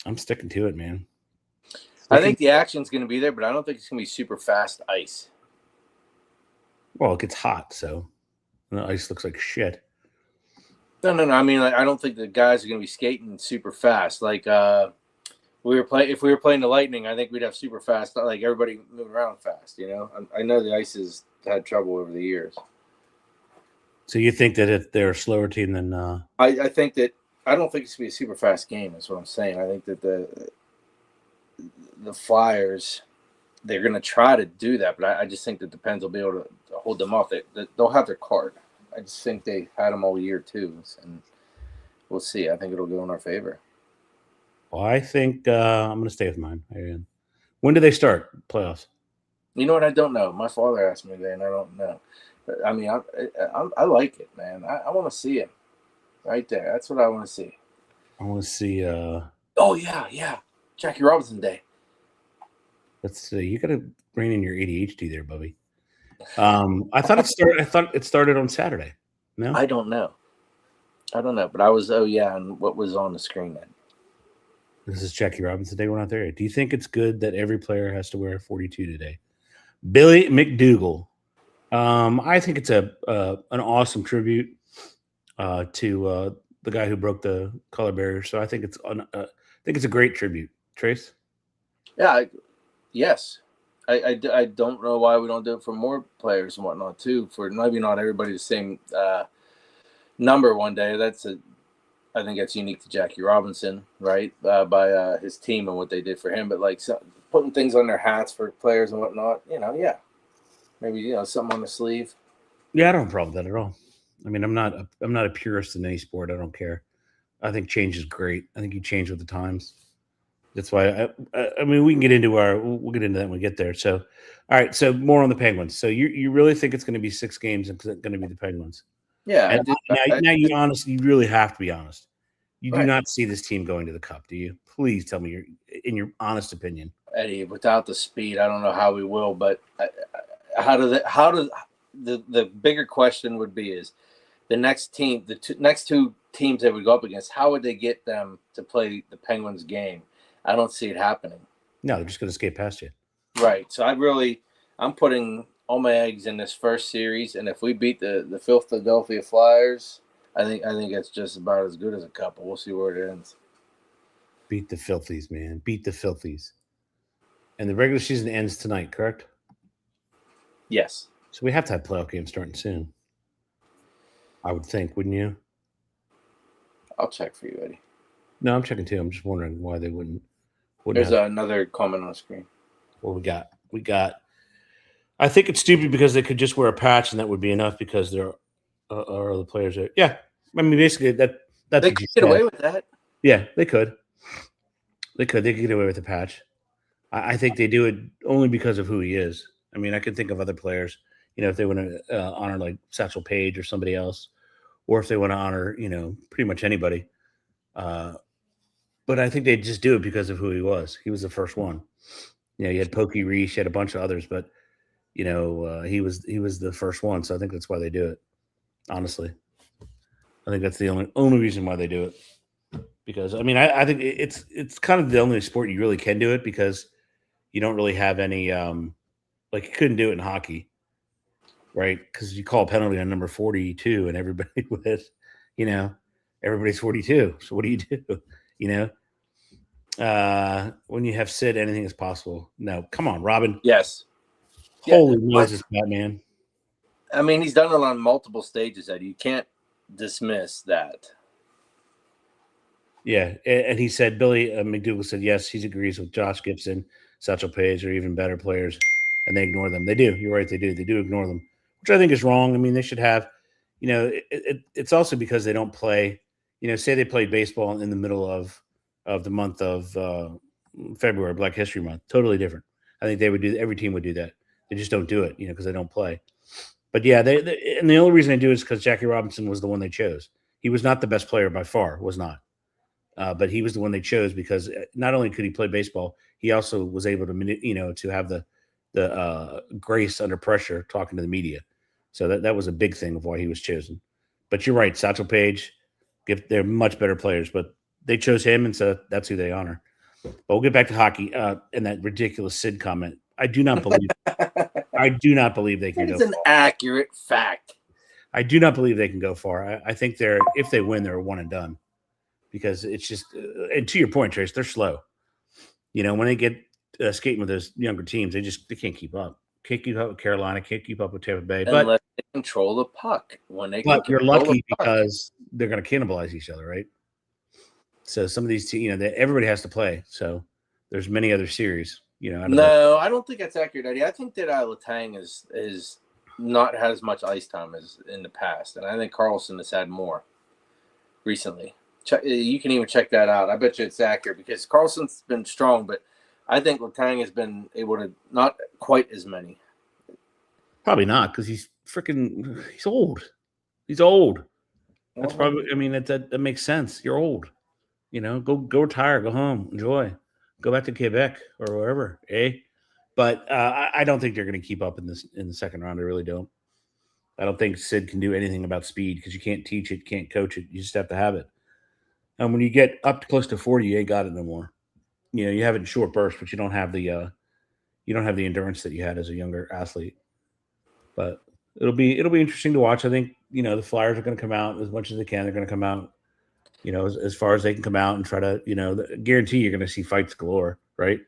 I'm sticking to it, man. I think the action's going to be there, but I don't think it's going to be super fast ice. Well, it gets hot, so the ice looks like shit. No. I mean, I don't think the guys are going to be skating super fast. Like if we were playing the Lightning, I think we'd have super fast, like everybody moving around fast. I know the ice has had trouble over the years. So you think that if they're a slower team than I think that I don't think it's going to be a super fast game. That's what I'm saying. I think that the Flyers, they're going to try to do that, but I just think that the Pens will be able to hold them off. They'll have their card. I just think they had them all year too, and we'll see. I think it'll go in our favor. Well, I think I'm going to stay with mine. When do they start playoffs? You know what? I don't know. My father asked me today, and I don't know. But, I mean, I like it, man. I want to see him right there. That's what I want to see. I want to see. Oh yeah, Jackie Robinson Day. Let's see. You got to bring in your ADHD there, Bubby. I thought it started on Saturday. No, I don't know. But I was. Oh yeah, and what was on the screen then? This is Jackie Robinson Day. We're not there yet. Do you think it's good that every player has to wear a 42 today? Billy McDougal. I think it's an awesome tribute to the guy who broke the color barrier. So I think it's a great tribute. Trace? Yeah. Yes. I don't know why we don't do it for more players and whatnot too. For maybe not everybody the same number one day. I think that's unique to Jackie Robinson, right? By his team and what they did for him. But like putting things on their hats for players and whatnot, yeah. Maybe something on the sleeve. Yeah, I don't have a problem with that at all. I mean, I'm not a purist in any sport. I don't care. I think change is great. I think you change with the times. That's why I mean we can get into we'll get into that when we get there. So, all right. So more on the Penguins. So you really think it's going to be 6 games and it's going to be the Penguins? Yeah. Now you really have to be honest. You do not see this team going to the Cup, do you? Please tell me in your honest opinion. Eddie, without the speed, I don't know how we will. But the bigger question would be is the next team, next 2 teams they would go up against. How would they get them to play the Penguins game? I don't see it happening. No, they're just going to skate past you. Right. So I'm putting all my eggs in this first series, and if we beat the Philadelphia Flyers, I think it's just about as good as a couple. We'll see where it ends. Beat the Filthies, man. Beat the Filthies. And the regular season ends tonight, correct? Yes. So we have to have playoff games starting soon. I would think, wouldn't you? I'll check for you, Eddie. No, I'm checking too. I'm just wondering why they wouldn't There's have. another comment on the screen. What we got? We got. I think it's stupid because they could just wear a patch and that would be enough because there are other players there. Yeah, I mean basically that's They what could you get said. away with that. Yeah, they could. They could get away with a patch. I think they do it only because of who he is. I mean, I can think of other players. If they want to honor like Satchel Paige or somebody else, or if they want to honor pretty much anybody. But I think they just do it because of who he was. He was the first one. You had Pokey Reese, you had a bunch of others, but he was the first one. So I think that's why they do it. Honestly, I think that's the only reason why they do it. Because I mean, I think it's kind of the only sport you really can do it because you don't really have any like you couldn't do it in hockey, right? Because you call a penalty on number 42 and everybody with, everybody's 42. So what do you do? When you have Sid, anything is possible. No, come on, Robin. Yes. Holy Moses, Batman. I mean, he's done it on multiple stages, Eddie. You can't dismiss that. Yeah, and he said, Billy McDougal said, yes, he agrees with Josh Gibson, Satchel Paige are even better players, and they ignore them. They do. You're right, they do. They do ignore them, which I think is wrong. I mean, they should have, it's also because they don't play, say they played baseball in the middle of the month of February, Black History Month. Totally different. I think every team would do that. They just don't do it, because they don't play. But yeah, and the only reason they do it is because Jackie Robinson was the one they chose. He was not the best player by far, was not. But he was the one they chose because not only could he play baseball, he also was able to, to have the grace under pressure talking to the media. So that was a big thing of why he was chosen. But you're right, Satchel Paige, they're much better players, but they chose him, and so that's who they honor. But we'll get back to hockey and that ridiculous Sid comment. I do not believe. I do not believe they can go. It's an accurate fact. I do not believe they can go far. I think if they win, they're a one and done. Because it's just, and to your point, Trace, they're slow. When they get skating with those younger teams, they can't keep up. Can't keep up with Carolina. Can't keep up with Tampa Bay. Unless they control the puck. But you're lucky because they're going to cannibalize each other, right? So some of these teams, everybody has to play. So there's many other series. No, I don't think that's accurate, Eddie. I think that Letang is not had as much ice time as in the past, and I think Carlson has had more recently. You can even check that out. I bet you it's accurate because Carlson's been strong, but I think Letang has been able to not quite as many. Probably not because he's old. He's old. That's probably. I mean, that makes sense. You're old. Go retire. Go home. Enjoy. Go back to Quebec or wherever. But I don't think they're going to keep up in the second round. I really don't. I don't think Sid can do anything about speed because you can't teach it, can't coach it. You just have to have it. And when you get up to close to 40, you ain't got it no more. You have it in short bursts, but you don't have the endurance that you had as a younger athlete. But it'll be interesting to watch. I think the Flyers are going to come out as much as they can. They're going to come out, as far as they can come out and try to, guarantee you're going to see fights galore, right?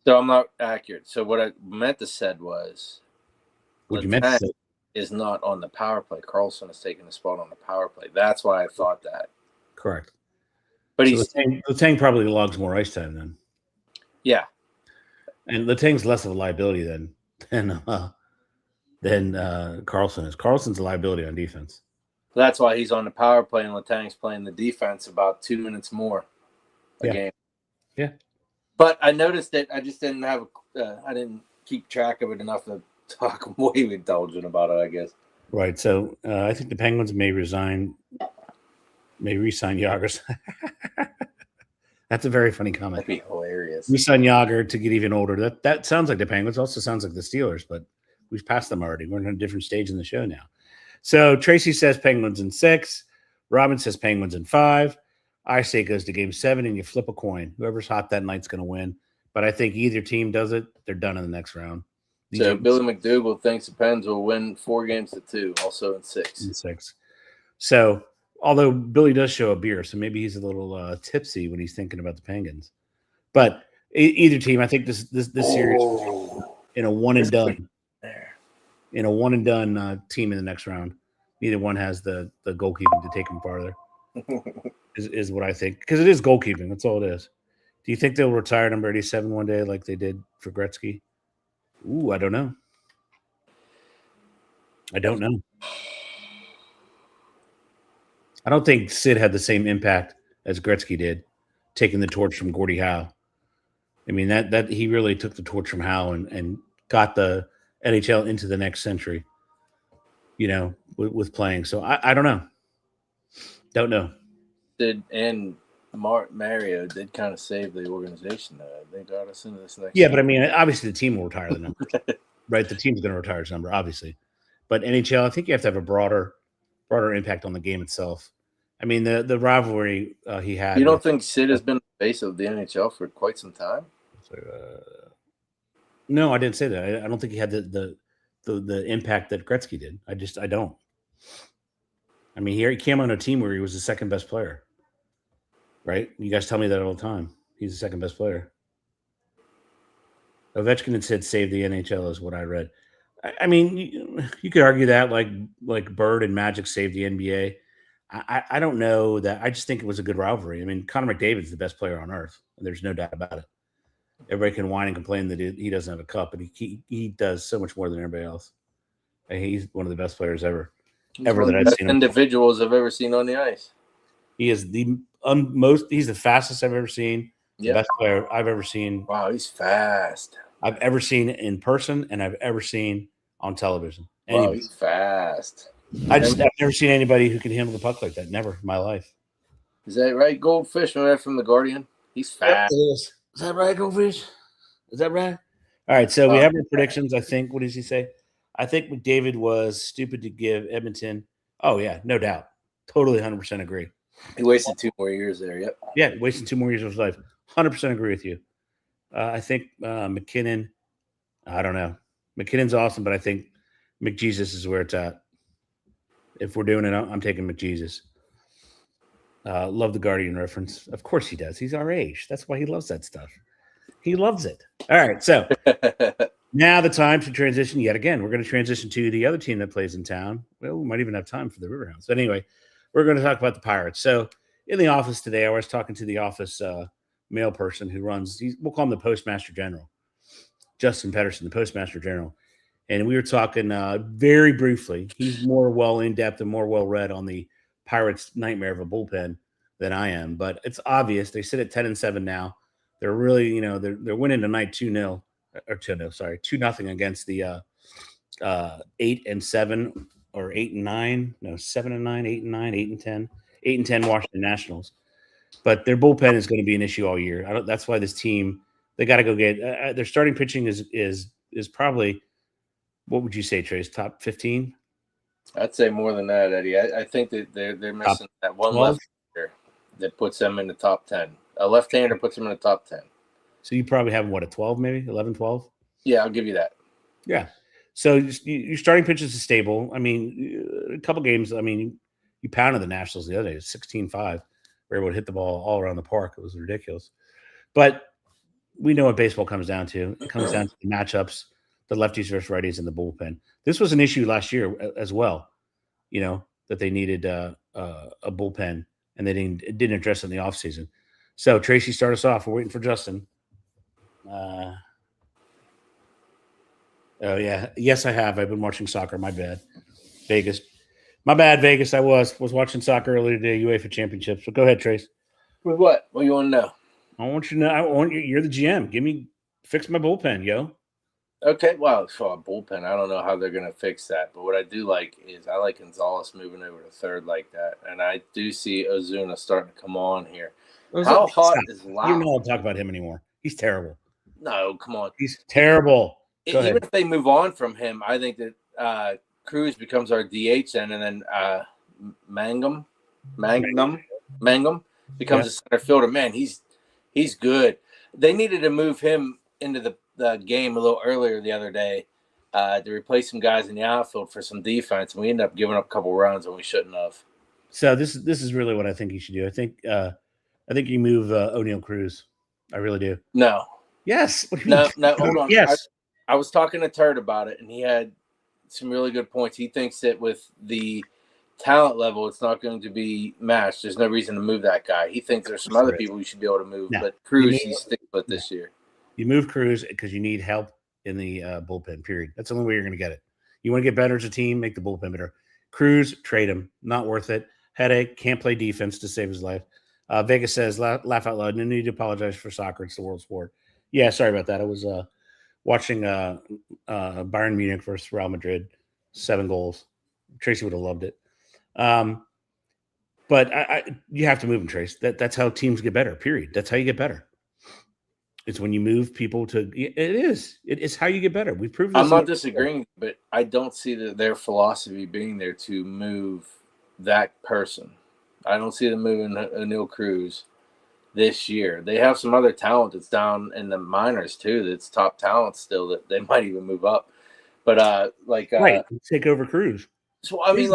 So I'm not accurate. So what I meant to said was, what you meant to say is not on the power play. Carlson is taking the spot on the power play. That's why I thought that. Correct. But so Letang probably logs more ice time then. Yeah. And Letang's less of a liability than Carlson is. Carlson's a liability on defense. That's why he's on the power play and Letang's playing the defense about 2 minutes more a game. Yeah. But I noticed that I just didn't have I didn't keep track of it enough to talk way indulgent about it, I guess. Right. So I think the Penguins may re-sign Yager. That's a very funny comment. That'd be hilarious. Re-sign Yager to get even older. That sounds like the Penguins. Also sounds like the Steelers, but we've passed them already. We're in a different stage in the show now. So Tracy says Penguins in 6. Robin says Penguins in 5. I say it goes to game 7 and you flip a coin. Whoever's hot that night's going to win. But I think either team does it, they're done in the next round. So Billy McDougal thinks the Pens will win 4-2, also in 6. In 6. So, although Billy does show a beer, so maybe he's a little tipsy when he's thinking about the Penguins. But either team, I think this series in a one and done. In a one and done team in the next round. Neither one has the goalkeeping to take them farther. is what I think, because it is goalkeeping. That's all it is. Do you think they'll retire number 87 one day like they did for Gretzky? Ooh, I don't know. I don't know. I don't think Sid had the same impact as Gretzky did, taking the torch from Gordie Howe. I mean, that he really took the torch from Howe and got the NHL into the next century, with playing. So I don't know. Don't know. And Mario did kind of save the organization. They got us into this next. Yeah, but I mean, obviously the team will retire the number, right? The team's going to retire his number, obviously. But NHL, I think you have to have a broader impact on the game itself. I mean, the rivalry he had. You don't think Sid has been the face of the NHL for quite some time? No, I didn't say that. I don't think he had the impact that Gretzky did. I don't. I mean, he came on a team where he was the second best player, right? You guys tell me that all the time. He's the second best player. Ovechkin and Sid saved the NHL is what I read. I mean, you could argue that like Bird and Magic saved the NBA. I don't know that. I just think it was a good rivalry. I mean, Connor McDavid's the best player on earth. There's no doubt about it. Everybody can whine and complain that he doesn't have a cup, but he does so much more than everybody else. He's one of the best players ever that I've seen. Individuals I've ever seen on the ice. He is he's the fastest I've ever seen. The best player I've ever seen. Wow, he's fast. I've ever seen in person, and I've ever seen on television. Wow, he's fast. I've never seen anybody who can handle the puck like that. Never in my life. Is that right, Goldfish? Remember that from The Guardian? He's fast. Is that right, Goldfish? Is that right? All right, so we have our predictions. I think. What does he say? I think McDavid was stupid to give Edmonton. Oh yeah, no doubt. Totally, 100% agree. He wasted 2 more years there. Yep. Yeah, wasting 2 more years of his life. 100% agree with you. I think McKinnon. I don't know. McKinnon's awesome, but I think McJesus is where it's at. If we're doing it, I'm taking McJesus. Love the Guardian reference. Of course he does. He's our age. That's why he loves that stuff. He loves it. All right, so now the time to transition yet again. We're going to transition to the other team that plays in town. Well, we might even have time for the Riverhounds. But anyway, we're going to talk about the Pirates. So in the office today, I was talking to the office mail person who runs, we'll call him the Postmaster General, Justin Pedersen, the Postmaster General. And we were talking very briefly. He's more in-depth and more well-read on the Pirates' nightmare of a bullpen than I am. But it's obvious. They sit at 10-7 now. They're really, they're winning tonight 2-0 or 2-0, sorry, 2-0 against the 8-7 or 8-9, no, 7-9, 8-9, 8-10, 8-10 Washington Nationals. But their bullpen is going to be an issue all year. That's why this team, they got to go get their starting pitching is probably, what would you say, Trace? Top 15? I'd say more than that, Eddie. I think that they're missing that one left-hander that puts them in the top 10. A left-hander puts them in the top 10. So you probably have, what, a 12 maybe? 11, 12? Yeah, I'll give you that. Yeah. So your starting pitches is stable. I mean, a couple games, I mean, you pounded the Nationals the other day, 16-5. We were able to hit the ball all around the park. It was ridiculous. But we know what baseball comes down to. It comes down to the matchups, the lefties versus righties, and the bullpen. This was an issue last year as well, that they needed a bullpen, and they didn't address it in the offseason. So, Tracy, start us off. We're waiting for Justin. Oh, yeah. Yes, I have. I've been watching soccer. My bad. Vegas. My bad, Vegas. I was watching soccer earlier today, UEFA Championships. So go ahead, Trace. With what? What do you want to know? I want you to know. I want you. You're the GM. Fix my bullpen, yo. Okay. Well, for a bullpen, I don't know how they're going to fix that. But what I do like is I like Gonzalez moving over to third like that. And I do see Ozuna starting to come on here. How hot is Lau? You don't want to talk about him anymore. He's terrible. No, come on. He's terrible. Even if they move on from him, I think that Cruz becomes our DH then, and then Mangum becomes a center fielder. Man, he's good. They needed to move him into the game a little earlier the other day to replace some guys in the outfield for some defense, and we ended up giving up a couple runs when we shouldn't have. So this is really what I think you should do. I think you move O'Neal Cruz. I really do. No. Yes. No, hold on. Yes. I was talking to Turd about it, and he had some really good points. He thinks that with the talent level, it's not going to be matched. There's no reason to move that guy. He thinks there's some other people you should be able to move, but Cruz he's sticking with this year. You move Cruz because you need help in the bullpen, period. That's the only way you're going to get it. You want to get better as a team, make the bullpen better. Cruz, trade him. Not worth it. Headache, can't play defense to save his life. Vegas says, laugh out loud. No need to apologize for soccer. It's the world sport. Yeah, sorry about that. I was watching Bayern Munich versus Real Madrid, 7 goals. Tracy would have loved it. But you have to move him, Trace. That's how teams get better, period. That's how you get better. It's when you move people to – it's how you get better. We've proved this. I'm not disagreeing, but I don't see their philosophy being there to move that person. I don't see them moving Anil Cruz this year. They have some other talent that's down in the minors too. That's top talent still that they might even move up. But take over Cruz. So I mean,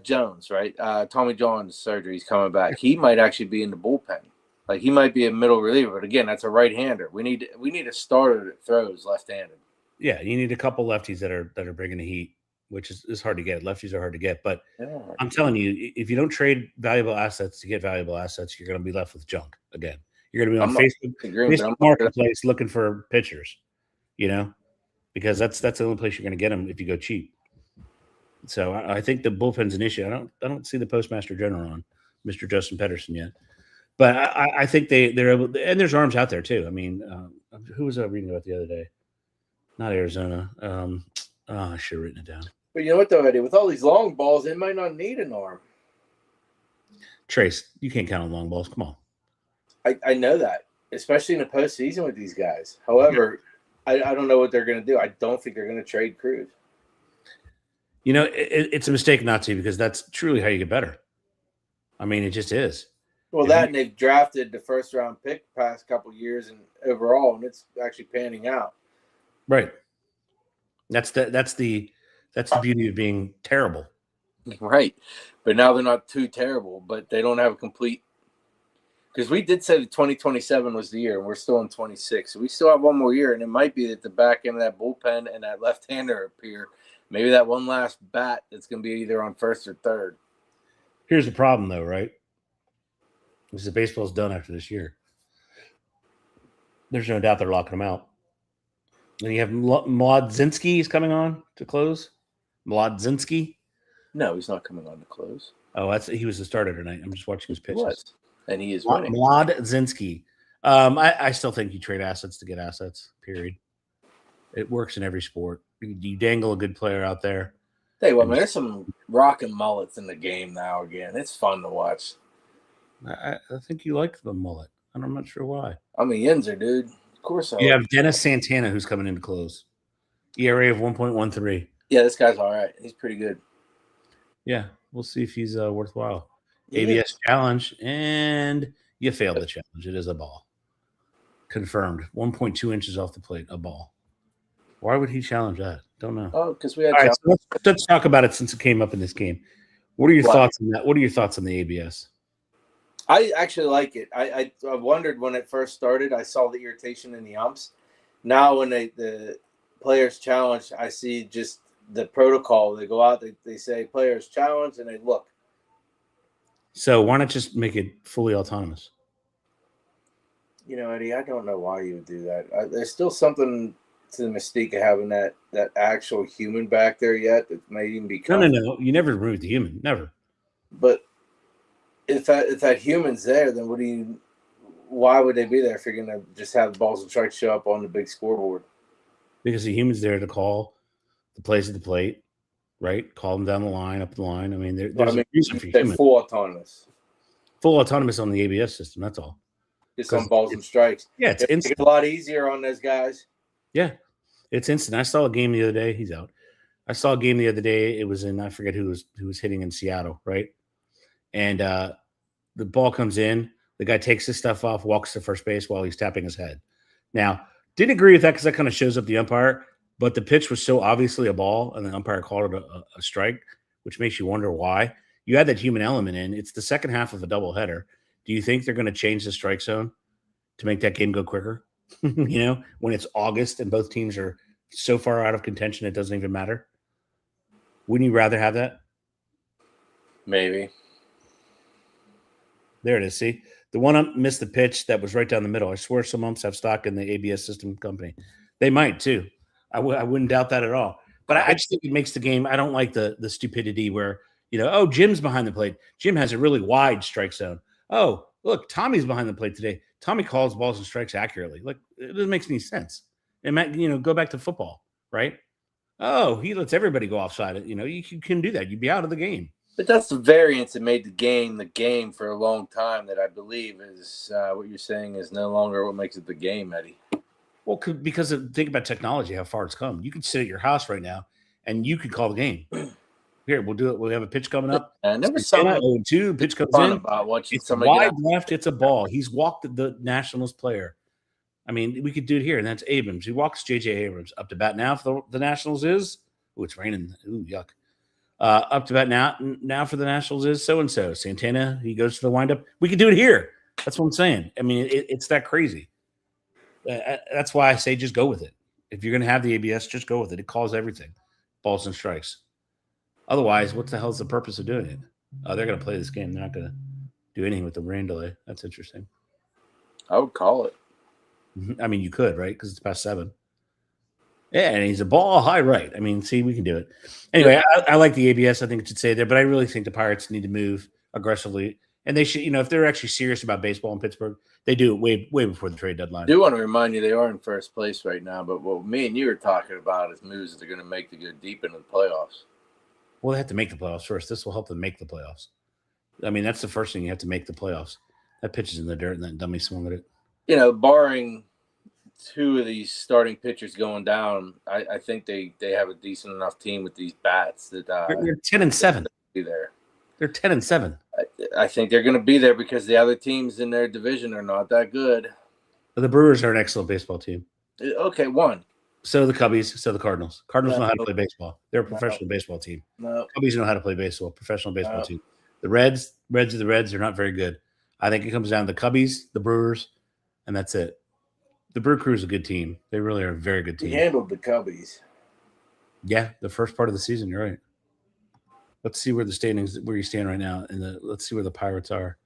Jones, right? Tommy John's surgery is coming back. He might actually be in the bullpen. Like he might be a middle reliever, but again, that's a right-hander. We need a starter that throws left-handed. Yeah, you need a couple lefties that are bringing the heat, which is hard to get. Lefties are hard to get, but I'm telling you, if you don't trade valuable assets to get valuable assets, you're going to be left with junk again. You're going to be on Facebook Marketplace looking for pitchers, because that's the only place you're going to get them if you go cheap. So I think the bullpen's an issue. I don't see the Postmaster General on Mr. Justin Pedersen yet, but I think they're able to, and there's arms out there too. I mean, who was I reading about the other day? Not Arizona. I should have written it down. But you know what, though, Eddie? With all these long balls, they might not need an arm. Trace, you can't count on long balls. Come on. I know that, especially in the postseason with these guys. However, I don't know what they're going to do. I don't think they're going to trade Cruz. It's a mistake not to, because that's truly how you get better. I mean, it just is. Well, and they've drafted the first-round pick the past couple of years and overall, and it's actually panning out. Right. That's the beauty of being terrible. Right. But now they're not too terrible, but they don't have a complete – because we did say that 2027 was the year, and we're still in 26. So we still have one more year, and it might be that the back end of that bullpen and that left-hander appear. Maybe that one last bat that's going to be either on first or third. Here's the problem, though, right? Because the baseball's done after this year. There's no doubt they're locking him out. And you have Mlodzinski. He's coming on to close. Mlodzinski? No, he's not coming on to close. Oh, he was the starter tonight. I'm just watching his pitches. And he is winning. Mlodzinski. I still think you trade assets to get assets, period. It works in every sport. You dangle a good player out there. Hey, well, man, there's some rocking mullets in the game now again. It's fun to watch. I think you like the mullet. I'm not sure why. I'm a Yinzer, dude. Of course I You have Dennis Santana, who's coming in to close. ERA of 1.13. Yeah, this guy's all right. He's pretty good. Yeah, we'll see if he's worthwhile. ABS challenge, and you failed the challenge. It is a ball. Confirmed. 1.2 inches off the plate, a ball. Why would he challenge that? Don't know. Oh, because we had. All right, so let's talk about it since it came up in this game. What are your thoughts on that? What are your thoughts on the ABS? I actually like it. I wondered when it first started. I saw the irritation in the umps. Now when the players challenge, I see just the protocol. They go out, they say players challenge, and they look. So why not just make it fully autonomous? Eddie, I don't know why you would do that. There's still something to the mystique of having that actual human back there yet that may even be. No. You never remove the human. Never. But if that human's there, then why would they be there if you're going to just have the balls and strikes show up on the big scoreboard? Because the human's there to call the plays at the plate, right? Call them down the line, up the line. I mean, there's a reason for human. Full autonomous. Full autonomous on the ABS system. That's all. Just on balls and strikes. Yeah, it's instant. It's a lot easier on those guys. Yeah, it's instant. I saw a game the other day. He's out. I saw a game the other day. It was in, I forget who was hitting in Seattle, right? And the ball comes in. The guy takes his stuff off, walks to first base while he's tapping his head. Now, didn't agree with that because that kind of shows up the umpire. But the pitch was so obviously a ball, and the umpire called it a strike, which makes you wonder why. You add that human element in. It's the second half of a doubleheader. Do you think they're going to change the strike zone to make that game go quicker? When it's August and both teams are so far out of contention, it doesn't even matter. Wouldn't you rather have that? Maybe. There it is. See, the one ump missed the pitch that was right down the middle. I swear some umps have stock in the ABS system company. They might too. I wouldn't doubt that at all. But I just think it makes the game. I don't like the stupidity where, oh, Jim's behind the plate. Jim has a really wide strike zone. Oh, look, Tommy's behind the plate today. Tommy calls balls and strikes accurately. Like, it doesn't make any sense. And go back to football, right? Oh, he lets everybody go offside. You can do that. You'd be out of the game. But that's the variance that made the game for a long time. That I believe is what you're saying is no longer what makes it the game, Eddie. Well, because think about technology, how far it's come. You can sit at your house right now, and you can call the game. Here, we'll do it. We'll have a pitch coming up. I never saw 0-2. Pitch comes in. About watching it's wide left. It's a ball. He's walked the Nationals player. I mean, we could do it here, and that's Abrams. He walks J.J. Abrams. Up to bat now for the Nationals is. Oh, it's raining. Ooh, yuck. Up to bat now for the Nationals is so-and-so. Santana, he goes to the windup. We could do it here. That's what I'm saying. I mean, it's that crazy. That's why I say just go with it. If you're going to have the ABS, just go with it. It calls everything. Balls and strikes. Otherwise, what the hell is the purpose of doing it? They're going to play this game. They're not going to do anything with the rain delay. That's interesting. I would call it. I mean, you could, right? Because it's past 7. Yeah, and he's a ball high right. I mean, see, we can do it. Anyway, I like the ABS. I think it should stay there, but I really think the Pirates need to move aggressively. And they should, if they're actually serious about baseball in Pittsburgh, they do it way before the trade deadline. I do want to remind you they are in first place right now, but what me and you are talking about is moves that they're going to make to go deep into the playoffs. Well, they have to make the playoffs first. This will help them make the playoffs. I mean, that's the first thing. You have to make the playoffs. That pitch is in the dirt, and that dummy swung at it. Barring 2 of these starting pitchers going down, I think they have a decent enough team with these bats that they're 10-7. Be there. They're 10-7. I think they're going to be there because the other teams in their division are not that good. The Brewers are an excellent baseball team. Okay, one. So the Cubbies, so the Cardinals. Cardinals know how to play baseball. They're a professional baseball team. No. Cubbies know how to play baseball, professional baseball team. The Reds are the Reds. They're not very good. I think it comes down to the Cubbies, the Brewers, and that's it. The Brew Crew is a good team. They really are a very good team. We handled the Cubbies. Yeah, the first part of the season, you're right. Let's see where the standings, where you stand right now, and let's see where the Pirates are.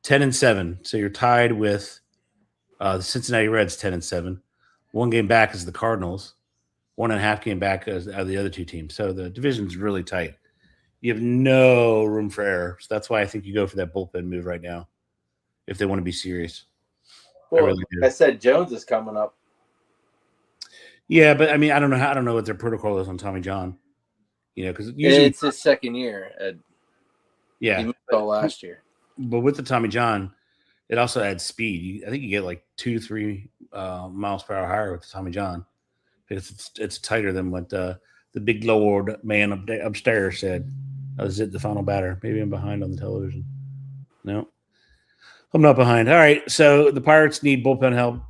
10-7. So you're tied with the Cincinnati Reds, 10-7. 1 game back is the Cardinals. 1.5 game back are the other 2 teams. So the division's really tight. You have no room for error. So that's why I think you go for that bullpen move right now, if they want to be serious. Well, I said Jones is coming up. Yeah, but I mean, I don't know what their protocol is on Tommy John. Because usually it's his second year. Yeah, he missed all last year. But with the Tommy John, it also adds speed. I think you get like 2 to 3 miles per hour higher with the Tommy John. It's tighter than what the big Lord man upstairs said. Is it the final batter? Maybe I'm behind on the television. No, I'm not behind. All right, so the Pirates need bullpen help.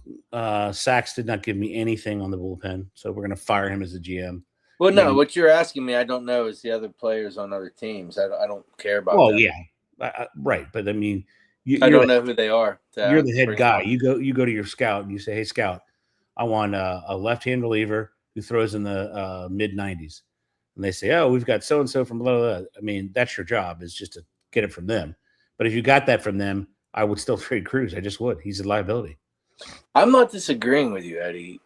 Sachs did not give me anything on the bullpen, so we're going to fire him as the GM. Well, no, what you're asking me, I don't know, is the other players on other teams. I don't care about. Well, yeah, right, but I mean, I don't know who they are. You're the head guy. You go to your scout and you say, "Hey, scout, I want a left-hand reliever who throws in the mid-90s." And they say, "Oh, we've got so and so from blah, blah, blah." I mean, that's your job, is just to get it from them. But if you got that from them, I would still trade Cruz. I just would. He's a liability. I'm not disagreeing with you, Eddie.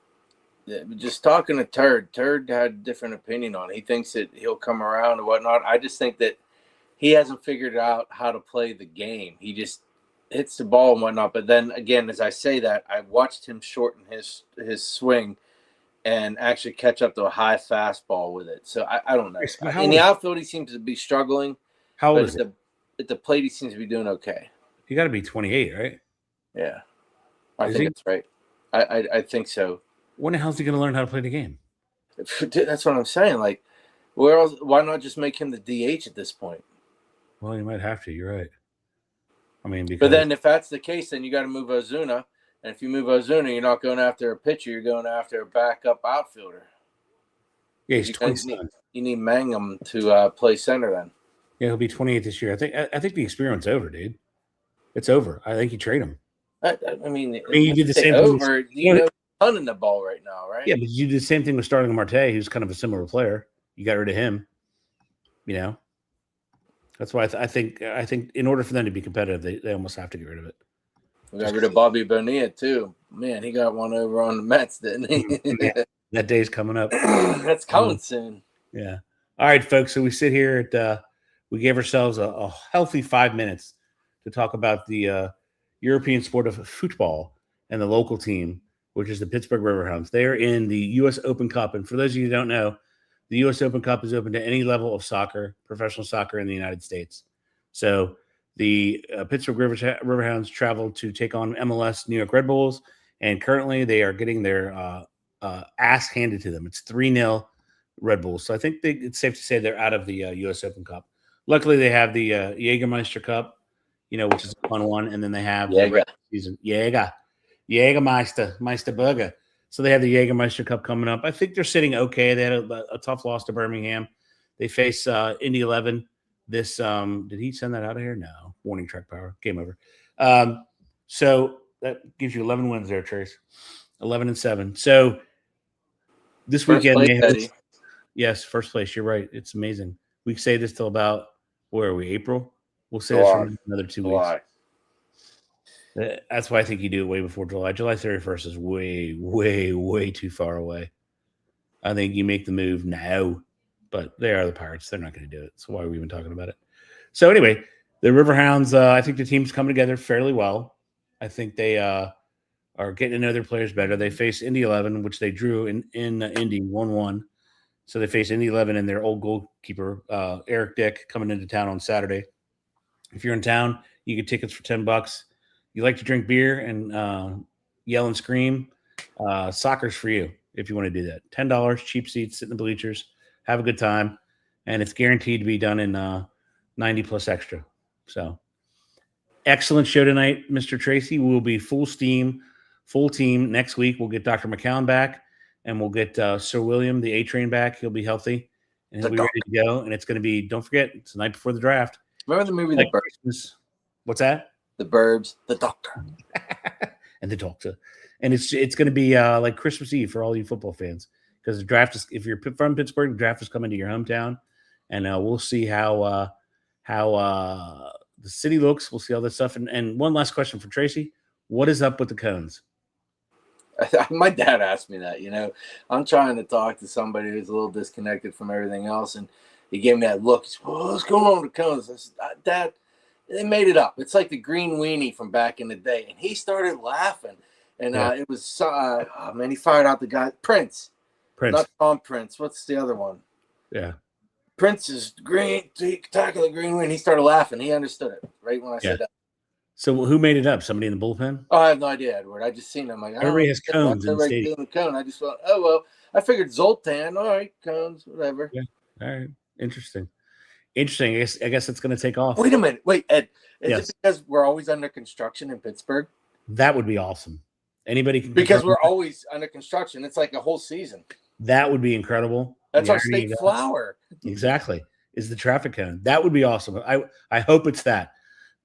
Just talking to Turd had a different opinion on it. He thinks that he'll come around and whatnot. I just think that he hasn't figured out how to play the game. He just hits the ball and whatnot. But then again, as I say that, I watched him shorten his swing and actually catch up to a high fastball with it. So I don't know. In the outfield, he seems to be struggling. How old is it? At the plate, he seems to be doing okay. You got to be 28, right? Yeah, I think that's right. I think so. When the hell is he going to learn how to play the game? That's what I'm saying. Like, where else? Why not just make him the DH at this point? Well, you might have to. You're right. I mean, but then if that's the case, then you got to move Ozuna. And if you move Ozuna, you're not going after a pitcher. You're going after a backup outfielder. Yeah, he's 27. You need Mangum to play center then. Yeah, he'll be 28 this year. I think the experiment's over, dude. It's over. I think you trade him. I mean, you did the same over. You ton in the ball right now, right? Yeah, but you did the same thing with starting Marte, who's kind of a similar player. You got rid of him. You know, that's why I think in order for them to be competitive, they almost have to get rid of it. We got rid of Bobby Bonilla too. Man, he got one over on the Mets, didn't he? Yeah, that day's coming up. That's coming soon. Yeah. All right, folks. So we sit here at we gave ourselves a healthy 5 minutes to talk about the European sport of football and the local team, which is the Pittsburgh Riverhounds. They are in the U.S. Open Cup, and for those of you who don't know, the U.S. Open Cup is open to any level of soccer, professional soccer in the United States. So the Pittsburgh Riverhounds traveled to take on MLS New York Red Bulls, and currently they are getting their ass handed to them. It's 3-0 Red Bulls. So I think it's safe to say they're out of the U.S. Open Cup. Luckily, they have the Jägermeister Cup, which is a fun one, and then they have the regular season Jägermeister Burger. So they have the Jägermeister Cup coming up. I think they're sitting okay. They had a tough loss to Birmingham. They face Indy 11. This did he send that out of here? No. Warning track power. Game over. So that gives you 11 wins there, Trace. 11-7. So this First weekend, place, yes, first place. You're right. It's amazing. We say this till about where are we? April. We'll say this for another 2 weeks. That's why I think you do it way before July. July 31st is way, way, way too far away. I think you make the move now, but they are the Pirates. They're not going to do it. So why are we even talking about it? So anyway, the Riverhounds, I think the team's coming together fairly well. I think they are getting to know their players better. They face Indy 11, which they drew in Indy 1-1. So they face Indy 11 and their old goalkeeper, Eric Dick, coming into town on Saturday. If you're in town, you get tickets for $10. You like to drink beer and yell and scream, soccer's for you if you want to do that. $10, cheap seats, sit in the bleachers, have a good time, and it's guaranteed to be done in 90 plus extra. So excellent show tonight, Mr. Tracy. We will be full steam, full team. Next week, we'll get Dr. McCown back, and we'll get Sir William, the A-Train, back. He'll be healthy, and he'll be ready to go. And it's going to be, don't forget, it's the night before the draft. Remember the movie The Burbs? What's that? The Burbs, the Doctor. And the Doctor. And it's going to be like Christmas Eve for all you football fans, because the draft is, if you're from Pittsburgh, the draft is coming to your hometown, and we'll see how the city looks. We'll see all this stuff. And one last question for Tracy: what is up with the cones? My dad asked me that. I'm trying to talk to somebody who's a little disconnected from everything else, and he gave me that look. He said, "Well, what's going on with the cones?" I said, "Dad, they made it up. It's like the green weenie from back in the day." And he started laughing. And it was, he fired out the guy. Prince. Not Tom Prince. What's the other one? Yeah. Prince is green, tackle the green weenie. He started laughing. He understood it right when I said that. So who made it up? Somebody in the bullpen? Oh, I have no idea, Edward. I just seen him. Like, everybody has cones in the stadium. Doing the cone. I just thought, oh, well, I figured Zoltan. All right, cones, whatever. Yeah. All right. Interesting. I guess it's going to take off. Wait a minute. Wait, Ed. Is it because we're always under construction in Pittsburgh? That would be awesome. Anybody can. Because we're always under construction. It's like a whole season. That would be incredible. That's our state flower. Exactly. Is the traffic cone. That would be awesome. I hope it's that.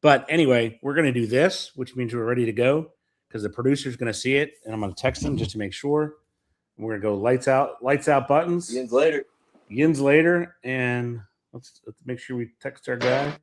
But anyway, we're going to do this, which means we're ready to go because the producer's going to see it, and I'm going to text him just to make sure. We're going to go lights out buttons. Yins later. And let's make sure we text our guy.